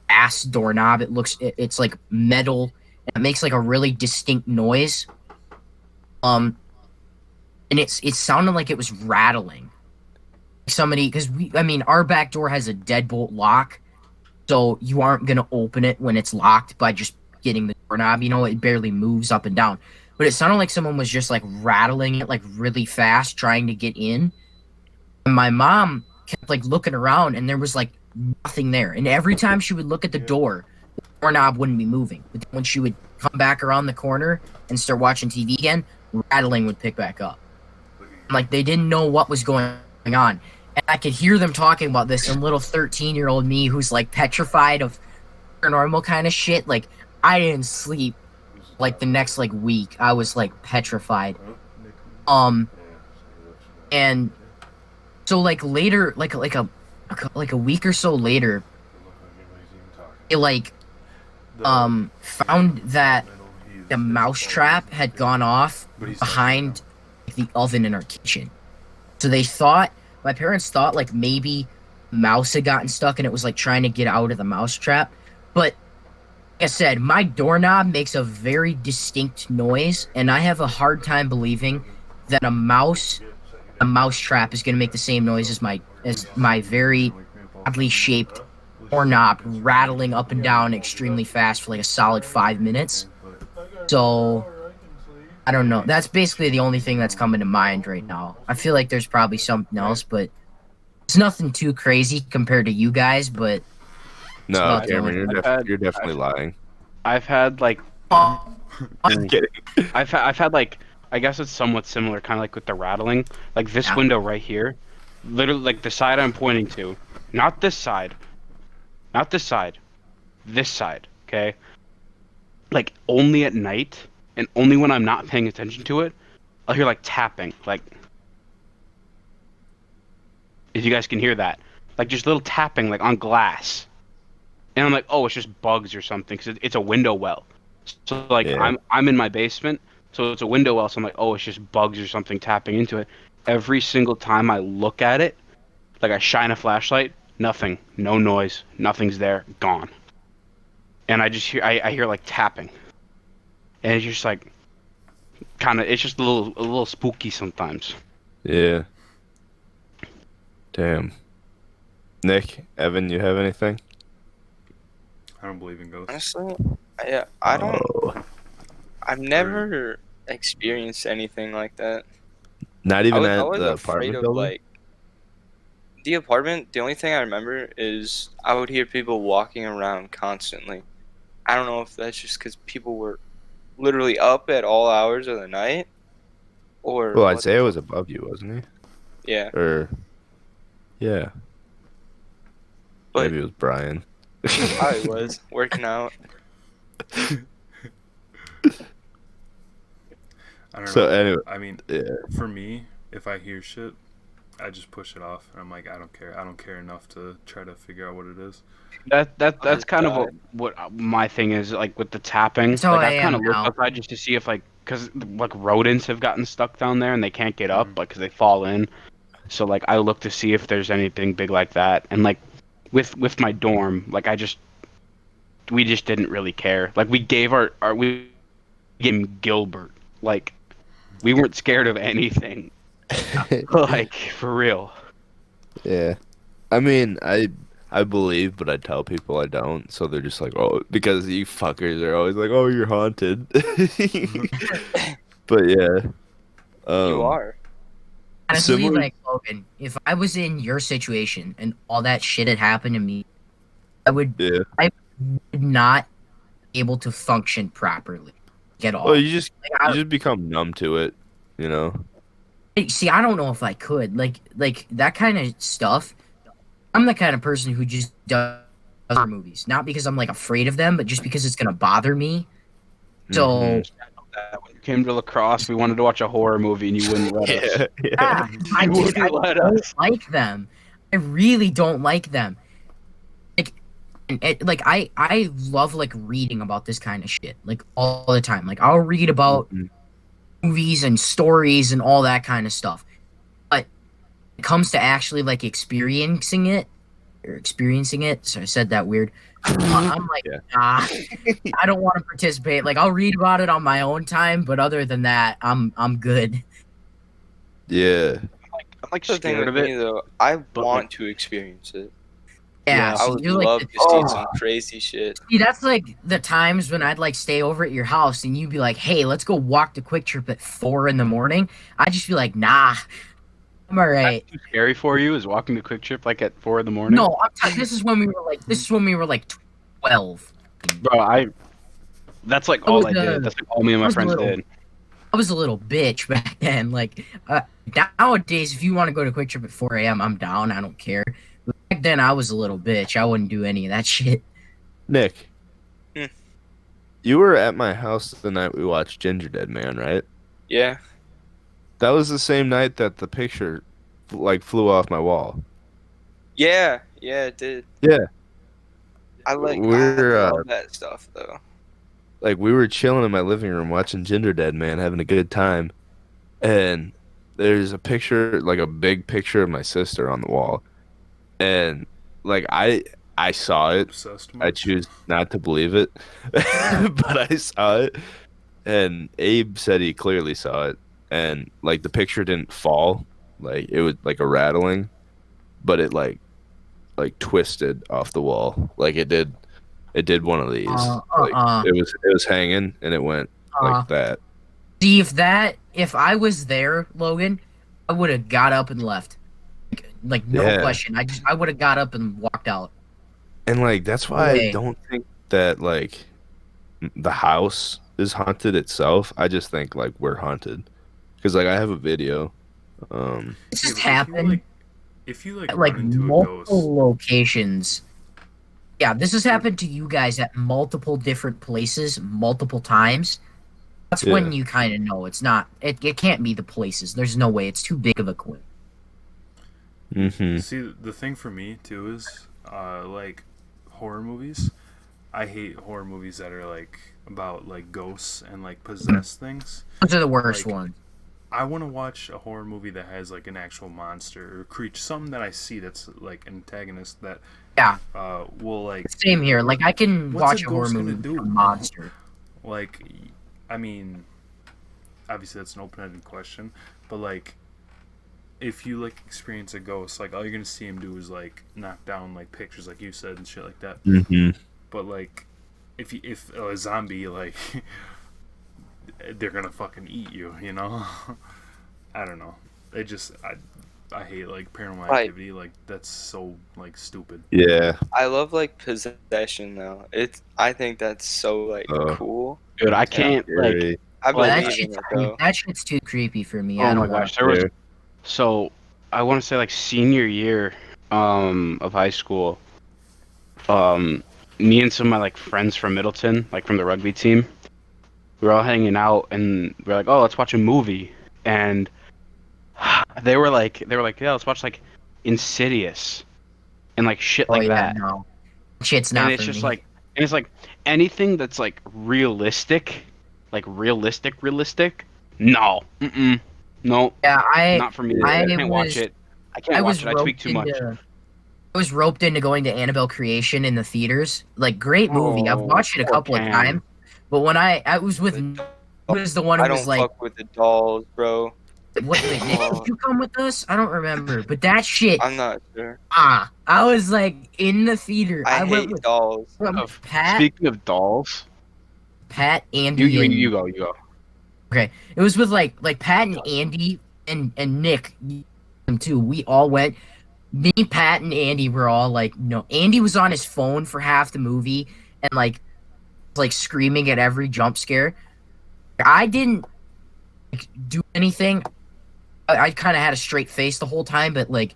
ass doorknob. It's like metal and it makes like a really distinct noise. And it sounded like it was rattling. Somebody, because our back door has a deadbolt lock, so you aren't gonna open it when it's locked by just getting the doorknob. It barely moves up and down. But it sounded like someone was just like rattling it like really fast, trying to get in. And my mom kept like looking around, and there was like nothing there. And every time she would look at the doorknob wouldn't be moving. But when she would come back around the corner and start watching TV again, rattling would pick back up. Like they didn't know what was going on. And I could hear them talking about this, and little 13-year-old me who's like petrified of paranormal kind of shit. Like I didn't sleep like the next like week. I was like petrified. And so like later, like a week or so later, it like found that the mouse trap had gone off behind the oven in our kitchen. So my parents thought like maybe a mouse had gotten stuck and it was like trying to get out of the mouse trap. But like I said, my doorknob makes a very distinct noise, and I have a hard time believing that a mouse trap is going to make the same noise as my very oddly shaped doorknob rattling up and down extremely fast for like a solid 5 minutes. So I don't know. That's basically the only thing that's coming to mind right now. I feel like there's probably something else, but it's nothing too crazy compared to you guys. But No, about Cameron, I've you're definitely lying. I've had like Just kidding. I've had like I guess it's somewhat similar, kind of like with the rattling. Like this Yeah. window right here, literally like the side I'm pointing to, not this side, this side. Okay. Like only at night and only when I'm not paying attention to it, I'll hear like tapping, like if you guys can hear that, like just little tapping like on glass. And I'm like, oh, it's just bugs or something, because it's a window well. So like Yeah. I'm in my basement, so it's a window well. So I'm like, oh, it's just bugs or something tapping into it. Every single time I look at it, like I shine a flashlight, nothing, no noise, nothing's there, gone. And I hear like tapping, and it's just like kind of it's just a little spooky sometimes. Yeah. Damn. Nick, Evan, you have anything? I don't believe in ghosts. Honestly, yeah, I don't. Oh. I've never experienced anything like that. Not even I at was the afraid apartment of building? like the apartment. The only thing I remember is I would hear people walking around constantly. I don't know if that's just because people were literally up at all hours of the night, or Well, what I'd say it the was fuck. above you, wasn't Yeah, he? Or, yeah. but Maybe it was Brian. I was working out. I don't So know. anyway, I mean, yeah. for me, if I hear shit, I just push it off. I'm like, I don't care. I don't care enough to try to figure out what it is. That's kind of God. what my thing is, like with the tapping. That's how Like I I've kind am of looked now. outside just to see if like, cause like rodents have gotten stuck down there and they can't get up, Mhm. like 'cause they fall in. So like I look to see if there's anything big like that. And like with my dorm, like we just didn't really care. Like we gave we gave him Gilbert. Like we weren't scared of anything. Like for real. Yeah. I mean, I believe, but I tell people I don't. So they're just like, oh, because you fuckers are always like, oh, you're haunted. But yeah, You um, are. Honestly, similar. like Logan, if I was in your situation and all that shit had happened to me, I would Yeah. I would not be able to function properly at Well, all. Like you just become numb to it, you know. see, I don't know if I could like that kind of stuff. I'm the kind of person who just does horror movies, not because I'm like afraid of them, but just because it's gonna bother me. Hmm. So When you came to lacrosse, we wanted to watch a horror movie, and you wouldn't let us. Yeah, yeah. yeah, I You just I wouldn't let don't us. like them. I really don't like them. Like, like I love like reading about this kind of shit like all the time. Like I'll read about Mhm. movies and stories and all that kind of stuff. But when it comes to actually like experiencing it. So I said that weird. I'm like, Yeah, nah, I don't want to participate. Like I'll read about it on my own time, but other than that, I'm good. yeah, I'm like The thing scared with of me it, though, I but like, want to experience it. Yeah, yeah, I so would you're like, love to see oh, some crazy shit. see, that's like the times when I'd like stay over at your house and you'd be like, hey, let's go walk the quick trip at 4 in the morning. I'd just be like, nah, I'm all right. too scary for you is walking the quick trip like at 4 in the morning, No, this is when we were like 12. bro. That's like I was all I did. That's like all me and I my was a friends little did. I was a little bitch back then. Like nowadays, if you want to go to quick trip at 4 a.m., I'm down. I don't care. But back then, I was a little bitch. I wouldn't do any of that shit. Nick, Hmm. you were at my house the night we watched Ginger Dead Man, right? Yeah. That was the same night that the picture like flew off my wall. Yeah. Yeah, it did. Yeah, I we're love that stuff though. like we were chilling in my living room watching Ginger Dead Man, having a good time, and there's a picture, like a big picture of my sister on the wall, and like I saw it. Obsessed I much? choose not to believe it, but I saw it, and Abe said he clearly saw it, and like the picture didn't fall, like it was like a rattling, but it like twisted off the wall, like it did one of these, Uh, like uh, it was hanging and it went uh. like that. See if I was there, Logan, I would have got up and left. Like no Yeah, question. I would have got up and walked out. and like that's No why I way. don't think that like the house is haunted itself. I just think like we're haunted because like I have a video. This Yeah, just but if you happened like, if you like at like run into a ghost, multiple locations. Yeah, this has happened to you guys at multiple different places, multiple times. That's Yeah. when you kind of know it's not. It can't be the places. There's no way. It's too big of a coincidence. Mm-hmm. see the thing for me too is like horror movies. I hate horror movies that are like about like ghosts and like possessed things. Those are the worst Like ones. I want to watch a horror movie that has like an actual monster or creature, something that I see that's like an antagonist that Yeah, will like same here. Like I can what's watch a a horror ghost gonna movie with do? a monster. Like I mean obviously that's an open-ended question, but like if you like experience a ghost, like all you're gonna see him do is like knock down like pictures, like you said, and shit like that. Mm-hmm. But like, if a zombie, like they're gonna fucking eat you, you know? I don't know. I hate like paranormal Right. activity. Like that's so like stupid. Yeah. I love like possession though. I think that's so like Oh, cool. Dude, I And can't like. scary. I Well, That believe in shit's it though. that shit's too creepy for me. Oh I my don't want. gosh, there was. Yeah. So I want to say like senior year, of high school. Um, Me and some of my like friends from Middleton, like from the rugby team, we were all hanging out, and we are like, oh, let's watch a movie, and yeah, let's watch like Insidious and like shit Oh like yeah, that. no, shit's And not it's for just me. like, and it's like anything that's like realistic, like realistic. No, no, Yeah, not for me. I I can't watch was it. I I can't was watch it. I tweak roped too much. into I was roped into going to Annabelle Creation in the theaters. Like great movie. I've Oh, watched it a poor couple of times, Cam. but when I was with The was the one I who was don't like, fuck with the dolls, bro. Wait, Nick, did you come with us? I don't remember, but that shit. I'm not sure. I was like in the theater. I I hate dolls. went with Of Pat, speaking of dolls, Andy, and you go. okay. It was with like Pat and Andy and Nick, them too. We all went. Me, Pat, and Andy were all like, no. Andy was on his phone for half the movie and like screaming at every jump scare. I didn't like, do anything. I kind of had a straight face the whole time, but like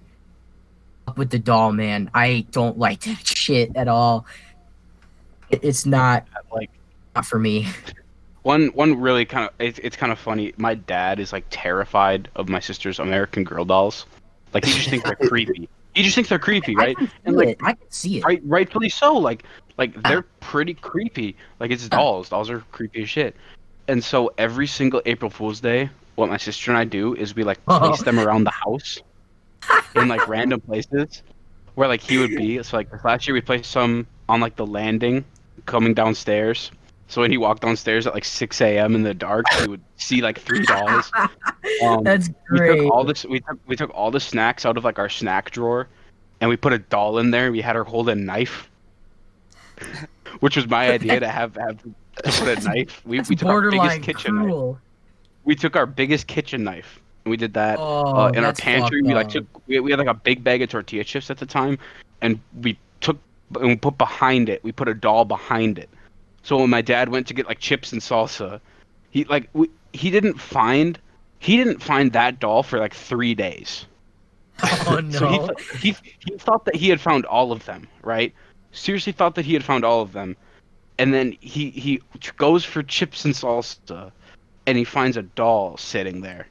up with the doll, man, I don't like that shit at all. It's Like not for me. one really kind of it's kind of funny. My dad is like terrified of my sister's American Girl dolls. Like he just thinks they're creepy. He just thinks they're creepy, right? And like I can see it. rightfully so. Like they're pretty creepy. Like it's dolls. Dolls are creepy as shit. And so every single April Fool's Day, what my sister and I do is we like place them around the house in like random places where like he would be. So like this last year we placed some on like the landing coming downstairs. So when he walked downstairs at like 6 a.m. in the dark, he would see like 3 dolls. That's We great. took all this. We took all the snacks out of like our snack drawer, and we put a doll in there. We had her hold a knife, which was my idea to have to put a knife. We That's took our biggest borderline kitchen knife. cruel. We took our biggest kitchen knife, and we did that Oh, in our that's pantry. fucked We like up. took we had like a big bag of tortilla chips at the time, and we took and we put behind it. We put a doll behind it. So when my dad went to get like chips and salsa, he didn't find that doll for like 3 days. Oh no. So he thought that he had found all of them, right? Seriously thought that he had found all of them, and then he goes for chips and salsa, and he finds a doll sitting there.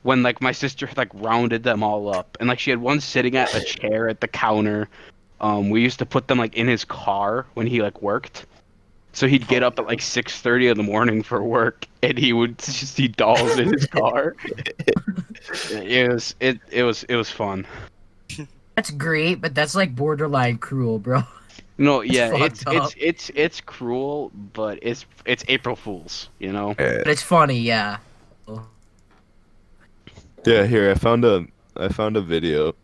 When like my sister had like rounded them all up, and like she had one sitting at a chair at the counter. We used to put them like in his car when he like worked. So he'd get up at like 6:30 in the morning for work, and he would see dolls in his car. It was fun. That's great, but that's like borderline cruel, bro. No, yeah, fucked up. it's cruel, but it's April Fools, you know. But it's funny, yeah. Yeah, here I found a video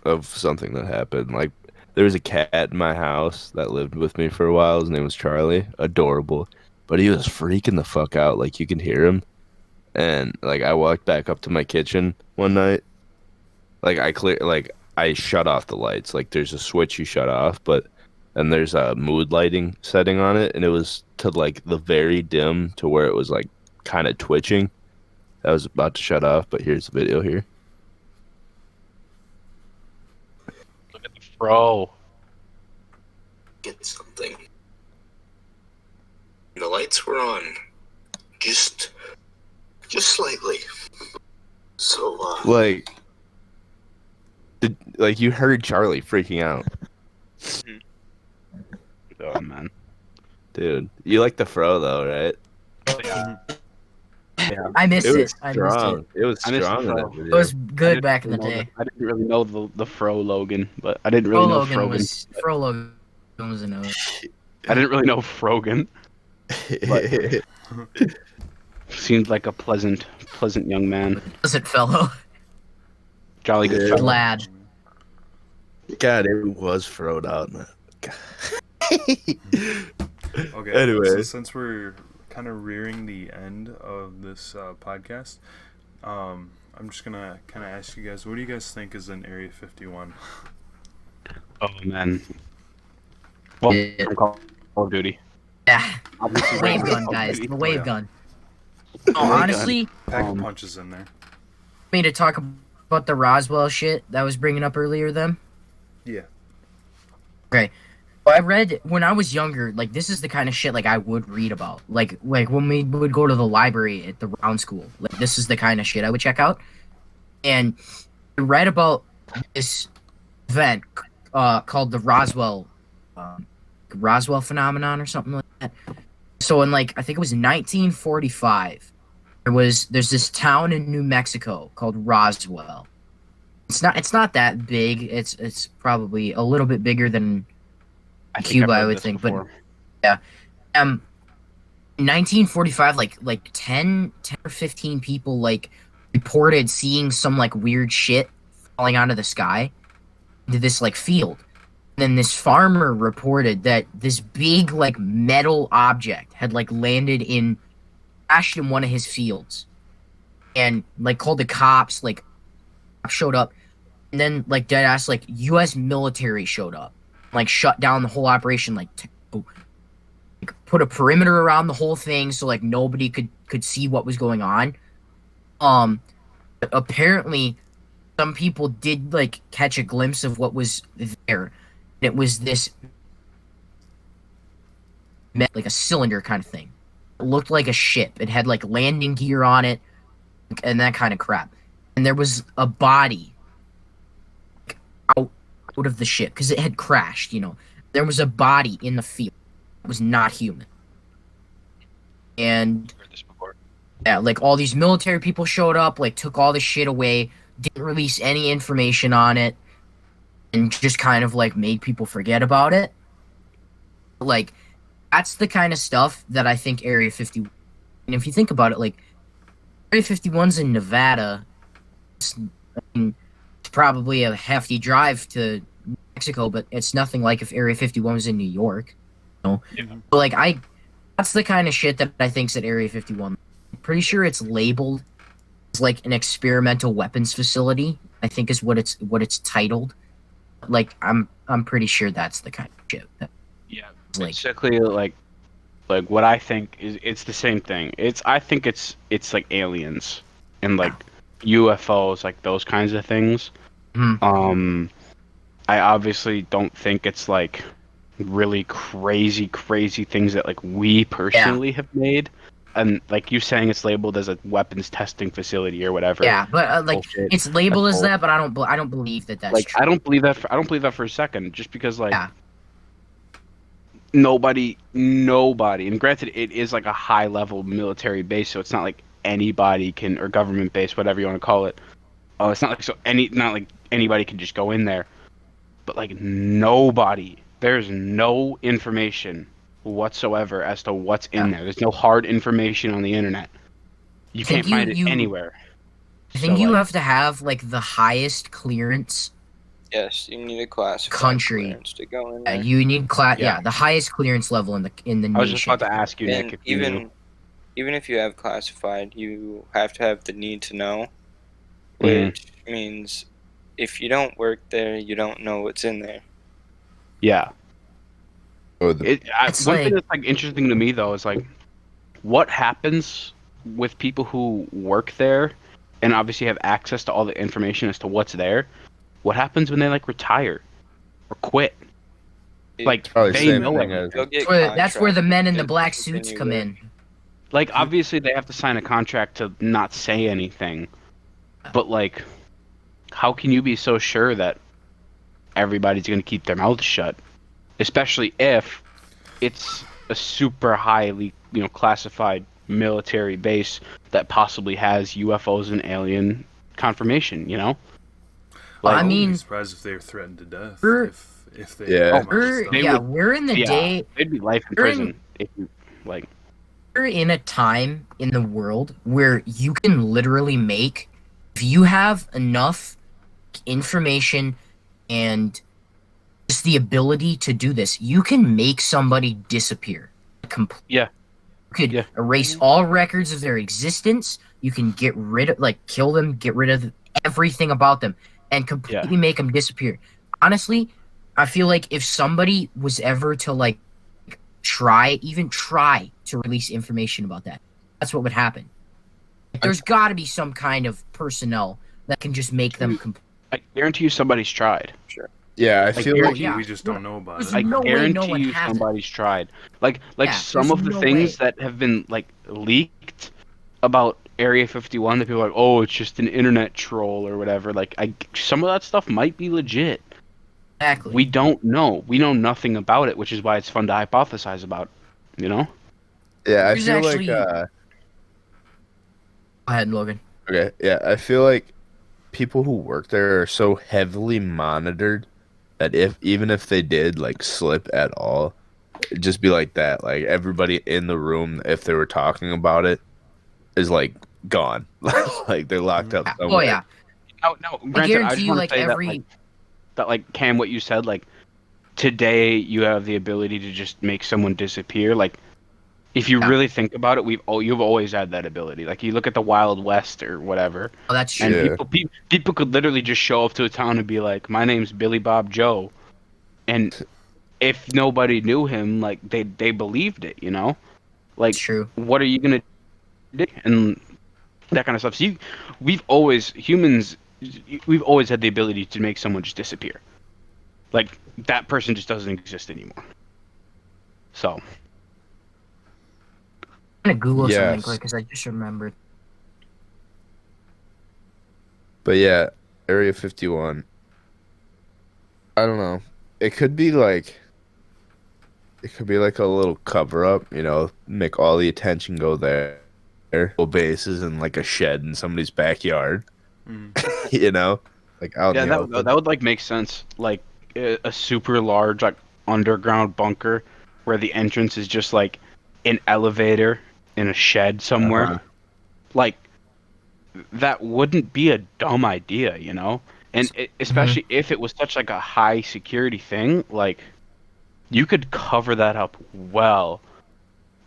of something that happened. Like there was a cat in my house that lived with me for a while. His name was Charlie. Adorable. But he was freaking the fuck out. Like you can hear him. And like I walked back up to my kitchen one night. Like I shut off the lights. Like there's a switch you shut off, but and there's a mood lighting setting on it, and it was to like the very dim to where it was like kind of twitching. I was about to shut off, but here's the video here. Look at the fro. Get something. The lights were on, just slightly. So, Like you heard Charlie freaking out. Oh man. Dude, you like the fro though, right? Yeah. I missed It it. was I missed strong. it. It was I missed strong the in fro. that It video. was good back in the day. I didn't really know the fro Logan, but I didn't Fro really know Logan Frogan. was Fro Logan was a no. I didn't really know Frogan. Seemed like a pleasant young man. Listen, fellow. Jolly good Yeah. fellow. Lad. God, it was froed out. Okay. Anyway. So since we're kind of rearing the end of this podcast, I'm just gonna kind of ask you guys, what do you guys think is in Area 51? Oh man. Well, Yeah. Call of Duty. Yeah. Obviously, The wave Call gun, of guys. Duty. The wave yeah. gun. Wave Oh, gun. honestly, Pack of Um, punches in there. me to talk about the Roswell shit that I was bringing up earlier. Then. Yeah. Okay. Well, I read when I was younger. Like this is the kind of shit like I would read about. Like when we would go to the library at the round school. Like this is the kind of shit I would check out. And I read about this event called the Roswell phenomenon or something like that. So in like I think it was 1945, there's this town in New Mexico called Roswell. It's not that big. It's probably a little bit bigger than I think Cuba, I've I heard would this think, but- before. 1945 like 10 or 15 people like reported seeing some like weird shit falling out of the sky into this like field. Then this farmer reported that this big like metal object had like crashed in one of his fields, and like called the cops. Like showed up, and then like dead ass like U.S. military showed up, like shut down the whole operation, like put a perimeter around the whole thing so like nobody could see what was going on. But apparently some people did like catch a glimpse of what was there. It was this like a cylinder kind of thing. It looked like a ship. It had like landing gear on it and that kind of crap. And there was a body out of the ship because it had crashed. There was a body in the field. It was not human. And Heard this before. yeah, like all these military people showed up, like took all the shit away, didn't release any information on it, and just kind of like made people forget about it. Like that's the kind of stuff that I think Area 51. And if you think about it, like Area 51's in Nevada. It's probably a hefty drive to Mexico, but it's nothing like if Area 51 was in New York. But like that's the kind of shit that I think's at Area 51. I'm pretty sure it's labeled as like an experimental weapons facility. I think is what it's titled. Like I'm pretty sure that's the kind of shit. Yeah, Like basically like what I think is it's the same thing. I think it's like aliens and like UFOs, like those kinds of things. Mhm. I obviously don't think it's like really crazy things that like we personally have made, and like you saying it's labeled as a weapons testing facility or whatever. yeah, but like Bullshit. it's labeled That's as bull- that, but I don't believe that that's like true. I don't believe that for a second, just because like Yeah. nobody, and granted it is like a high level military base, so it's not like anybody can, or government base, whatever you want to call it. Oh, it's not like anybody can just go in there, but like there's no information whatsoever as to what's in there. There's no hard information on the internet. You think can't find it you- anywhere. I think So, you like, have to have like the highest clearance. Yes, you need a classified Country. clearance to go in Yeah, there. you need Yeah. the highest clearance level in the I was just nation. about to ask you, Nick, And if you knew. even if you have classified, you have to have the need to know, Mhm. which means if you don't work there, you don't know what's in there. Yeah. Oh, It's One like- thing that's like interesting to me though is like, what happens with people who work there, and obviously have access to all the information as to what's there? What happens when they like retire or quit? Like probably the they same know thing everything. as You'll get That's where the men in the contracted black to suits continue come there. in. Like obviously they have to sign a contract to not say anything, but like, how can you be so sure that everybody's gonna keep their mouths shut, especially if it's a super highly classified military base that possibly has UFOs and alien confirmation? Well, Like, I I wouldn't mean, be surprised if they were threatened to death we're- if they Yeah. came out We're, with stuff. They yeah, would- we're in the yeah, day. it'd be life in We're in- prison if you like. We're in a time in the world where you can literally make, if you have enough information and just the ability to do this, you can make somebody disappear. Yeah. You could Yeah. erase all records of their existence. You can get rid of, like, kill them, get rid of everything about them, and completely make them disappear. Honestly, I feel like if somebody was ever to, like, try to release information about that, that's what would happen. Like, there's got to be some kind of personnel that can just make them I guarantee you somebody's tried. yeah, I Like, feel you're- like yeah. We just don't know about There's I it. no way guarantee no one you hasn't. somebody's tried. Like Yeah, some there's of the no things way. that have been like leaked about Area 51 that people are like, oh, it's just an internet troll or whatever. Like some of that stuff might be legit. Exactly. We don't know. We know nothing about it, which is why it's fun to hypothesize about. yeah, I There's feel actually- like Go ahead, Logan. okay, yeah, I feel like people who work there are so heavily monitored that even if they did like slip at all, it'd just be like that. Like everybody in the room, if they were talking about it, is like gone. Like they're locked up Oh somewhere. yeah, No, I granted, I guarantee just you, want to like say that like Cam, what you said, like today you have the ability to just make someone disappear. Like if you Yeah. really think about it, you've always had that ability. Like you look at the Wild West or whatever, oh, that's true. and Yeah. people could literally just show up to a town and be like, "My name's Billy Bob Joe," and if nobody knew him, like they believed it, you know. Like, It's true. what are you gonna do? And that kind of stuff. So humans, we've always had the ability to make someone just disappear. Like that person just doesn't exist anymore. So I'm gonna Google something Yes. quick because I just remembered. But yeah, Area 51. I don't know. It could be like a little cover up, make all the attention go there. Bases in like a shed in somebody's backyard, Mm. like out yeah, in the open. that would like make sense. Like a super large like underground bunker where the entrance is just like an elevator in a shed somewhere. Uh-huh. Like that wouldn't be a dumb idea, you know? And especially if it was such like a high security thing, like you could cover that up well.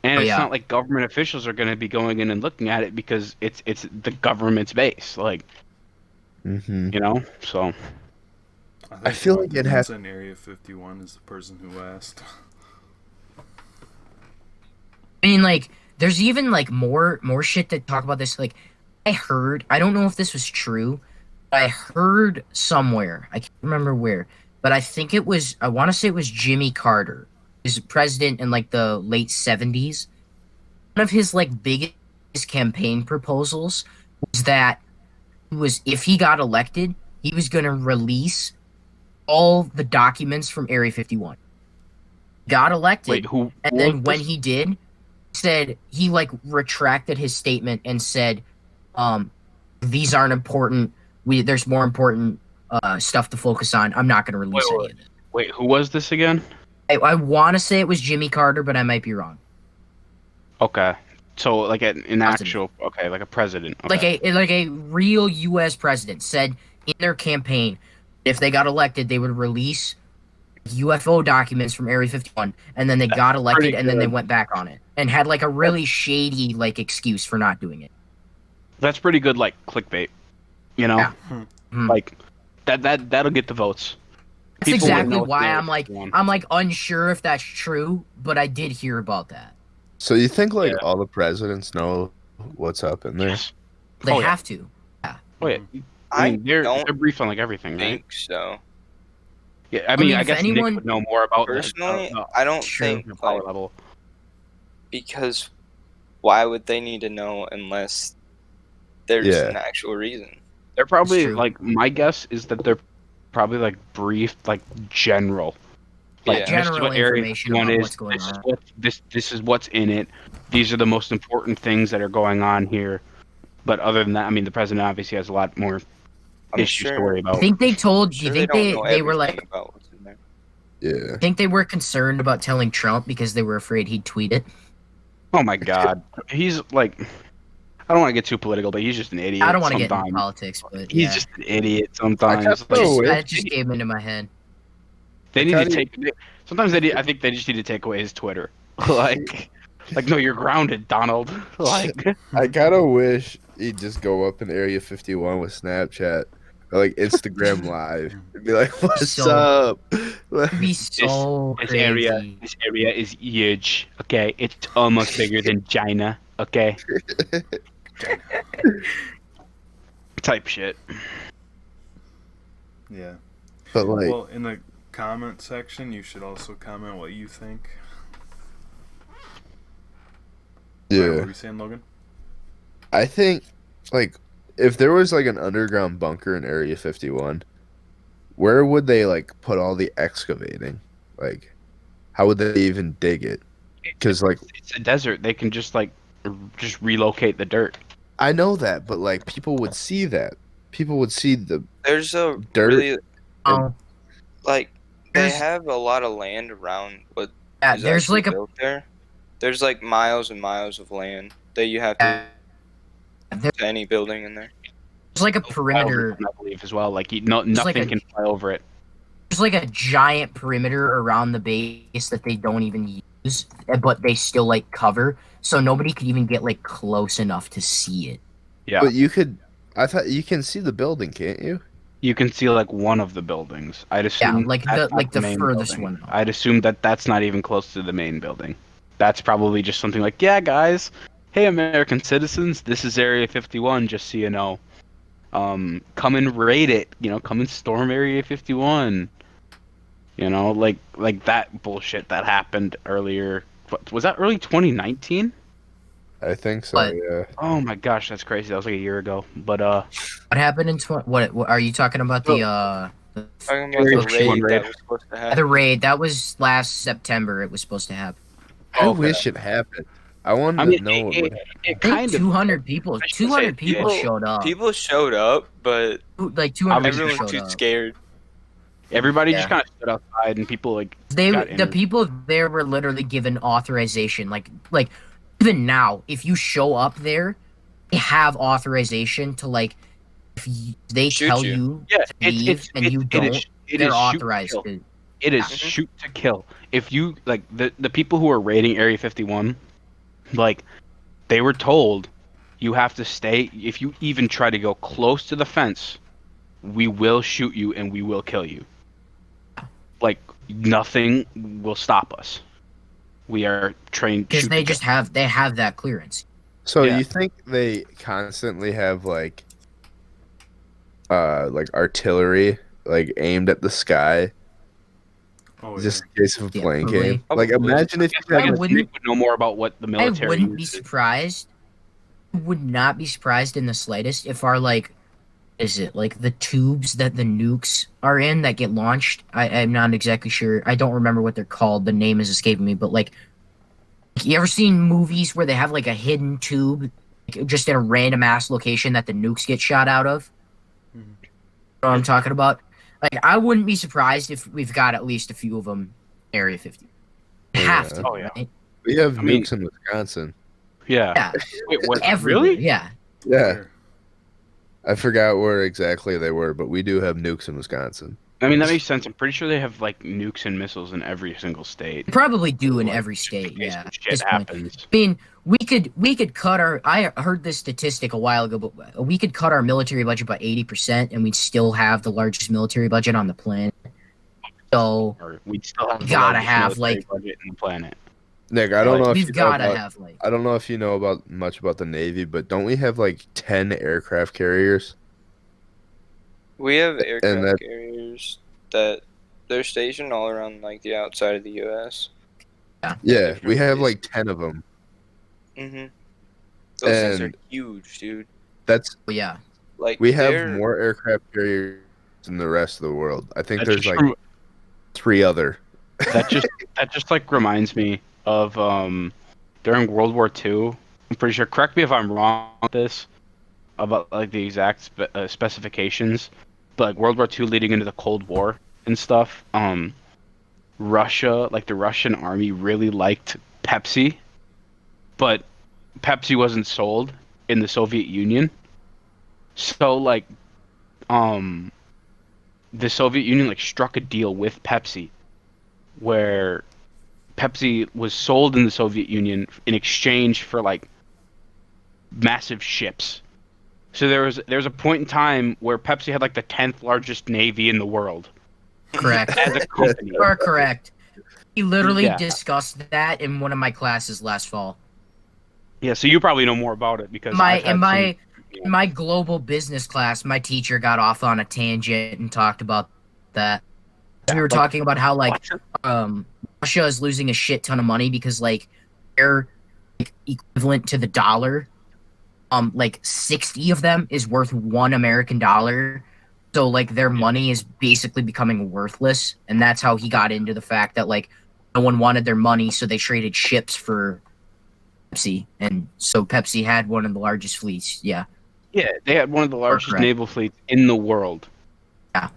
And Oh, it's yeah. not like government officials are going to be going in and looking at it because it's the government's base, like Mm-hmm. you know. So I feel like it has- in Area 51 is the person who asked. I mean, like, there's even like more shit that talk about this. Like, I don't know if this was true, but I heard somewhere, I can't remember where, but I want to say it was Jimmy Carter, who's president in like the late 70s. One of his like biggest campaign proposals was that if he got elected, he was going to release all the documents from Area 51. Got elected, wait, who? and then when he did, said he like retracted his statement and said, these aren't important. There's more important stuff to focus on. I'm not going to release any of it. Wait, who was this again? I want to say it was Jimmy Carter, but I might be wrong. Okay, so like an President. actual like a president. Okay. Like a real U.S. president said in their campaign, if they got elected, they would release UFO documents from Area 51, and then they got elected, pretty and then they good. went back on it, and had like a really shady like excuse for not doing it. That's pretty good, like clickbait. You know, Yeah. Mhm. like that'll get the votes. That's People would exactly know why it's I'm like unsure if that's true, but I did hear about that. So you think like Yeah. all the presidents know what's up in there? Yes. They Oh, yeah. have to. Oh yeah. I mean, they're don't briefed on like everything, right? think so. Yeah, I mean, mean, I if guess anyone- Nick would know more about Personally, the I don't True. think power like, level. because why would they need to know unless there's Yeah. an actual reason? They're probably true. like my guess is that they're probably like briefed like general. Like Yeah. this is General what Area information 51 about is. what's going This is on. what this is what's in it. These are the most important things that are going on here. But other than that, I mean, the president obviously has a lot more I'm issues to sure. worry I about. think they told. Sure, Do you think don't know they were everything like? about what's in there. Yeah. I think they were concerned about telling Trump because they were afraid he'd tweet it. Oh my God, he's like, I don't want to get too political, but he's just an idiot. I don't want to get sometimes. into politics, but He's yeah. just an idiot sometimes. I know it. That just came into my head. They need Like, to how take. Sometimes I think they just need to take away his Twitter. like no, you're grounded, Donald. Like, I kind of wish he'd just go up in Area 51 with Snapchat or like Instagram Live and be like, "What's So- up?" It'd be so this crazy. area is huge. Okay, it's almost bigger than China. Okay, type shit. Yeah. But like, Well, in the comment section, you should also comment what you think. What yeah, were you saying, Logan? I think like if there was like an underground bunker in Area 51, where would they like put all the excavating? Like, how would they even dig it? Because like It's a desert. They can just just relocate the dirt. I know that, but like people would see that. People would see the There's a dirt. really Oh, like they There's- have a lot of land around what yeah. is There's actually like a built there. There's like miles and miles of land that you have to There's to any building in there. like a perimeter. I believe as well. Like nothing like can fly over it. There's like a giant perimeter around the base that they don't even use, but they still like cover, so nobody could even get like close enough to see it. Yeah, But you could. I thought you can see the building, can't you? you can see like one of the buildings. I'd assume Yeah, like that's not the main furthest building. one. I'd assume that that's not even close to the main building. That's probably just something like, yeah, guys, hey, American citizens, this is Area 51. Just so you know, come and raid it. Come and storm Area 51. Like that bullshit that happened earlier. Was that early 2019? I think so. But- Yeah. Oh my gosh, that's crazy. That was like a year ago. But What happened in what are you talking about? The Talking about Area the 51 raid raid. that was supposed to happen. the raid that was last September. It was supposed to happen. I Okay. wish it happened. I wanted I mean, to know what would it I think kind of 200 people. I shouldn't say 200 people People- showed up. People showed up, but Like 200 people everyone was showed too up. scared. everybody Yeah. just kind of stood outside and people like The interviewed. people there were literally given authorization. Like even now, if you show up there, they have authorization to like if they Shoot tell you. you Yeah, to leave and you don't, it they're is authorized shoot to to. kill. It is Mhm. shoot to kill. If you like the people who are raiding Area 51, like they were told, you have to stay. If you even try to go close to the fence, we will shoot you and we will kill you. Like nothing will stop us. We are trained. Because shoot they to just kill. have that clearance. So Yeah. you think they constantly have like artillery like aimed at the sky Oh, just yeah. in case of a Yeah, plane probably. came? Like Probably. imagine if I you I had guess wouldn't- Nick would know more about what the I military. wouldn't be uses. surprised. I would not be surprised in the slightest if our is it like the tubes that the nukes are in that get launched? I'm not exactly sure. I don't remember what they're called. The name is escaping me. But like you ever seen movies where they have like a hidden tube, like, just in a random ass location that the nukes get shot out of? Mhm. You know what I'm talking about? Like I wouldn't be surprised if we've got at least a few of them. Area 50. Oh, Have yeah. to, Oh, yeah. right? we have I mean- nukes in Wisconsin. Yeah. Yeah, Wait, what? everywhere. Really? Yeah. Yeah, Where? I forgot where exactly they were, but we do have nukes in Wisconsin. I mean, that makes sense. I'm pretty sure they have like nukes and missiles in every single state. They probably do in Like, every just in state. case Yeah. some at shit this point. happens. I mean, we could cut our. I heard this statistic a while ago, but we could cut our military budget by 80%, and we'd still have the largest military budget on the planet. So Or we'd still have the Gotta largest have, military like- budget in the planet. Nick, I don't know if we've you know gotta about, have like. I don't know if you know about much about the Navy, but don't we have like 10 aircraft carriers? We have aircraft that- carriers that they're stationed all around like the outside of the U.S. Yeah, Different we have places. like 10 of them. Mm-hmm. Those things are And- huge, dude. That's Well, yeah. Like we have they're- more aircraft carriers than the rest of the world. I think That there's just like rem- 3 other. that just like reminds me of during World War II. I'm pretty sure. Correct me if I'm wrong on this about like the exact specifications, but like World War II leading into the Cold War and stuff. Russia, like the Russian army, really liked Pepsi, but Pepsi wasn't sold in the Soviet Union. So like, the Soviet Union like struck a deal with Pepsi, where Pepsi was sold in the Soviet Union in exchange for like massive ships. So there was a point in time where Pepsi had like the 10th largest navy in the world Correct. as a company. You are correct. We literally Yeah. discussed that in one of my classes last fall. Yeah, so you probably know more about it because I've had In my global business class, my teacher got off on a tangent and talked about that. We were talking about how Russia is losing a shit ton of money because like they're like equivalent to the dollar. Like 60 of them is worth $1 American. So like their money is basically becoming worthless, and that's how he got into the fact that like no one wanted their money, so they traded ships for Pepsi, and so Pepsi had one of the largest fleets. Yeah. Yeah, they had one of the largest correct. naval fleets in the world. Yeah.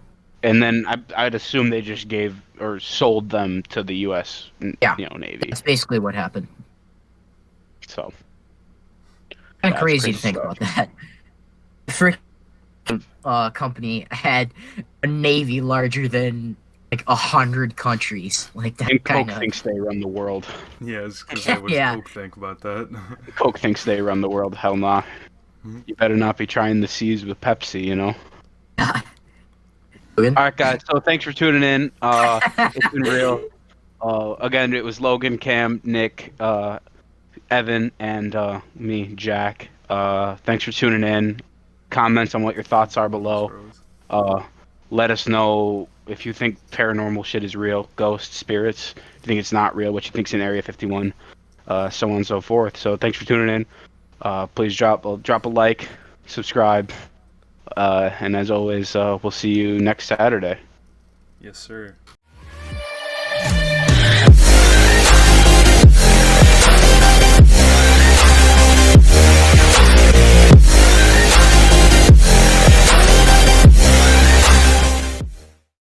And then I'd assume they just gave or sold them to the U.S. Yeah. Navy. That's basically what happened. So Kind of That's crazy crazy to think stuff. about that. Frick company had a navy larger than like 100 countries. Like that And kind Coke of. thinks they run the world. Yeah, I was gonna say, what does Yeah. Coke think about that? Coke thinks they run the world. Hell nah. Mhm. You better not be trying the seas with Pepsi, you know? Logan? All right, guys. So thanks for tuning in. It's been real. Again, it was Logan, Cam, Nick, Evan, and me, Jack. Thanks for tuning in. Comments on what your thoughts are below. Uh, let us know if you think paranormal shit is real, ghosts, spirits. If you think it's not real, what you think's in Area 51, so on and so forth. So thanks for tuning in. Please drop a like, subscribe, and as always, we'll see you next Saturday. Yes, sir.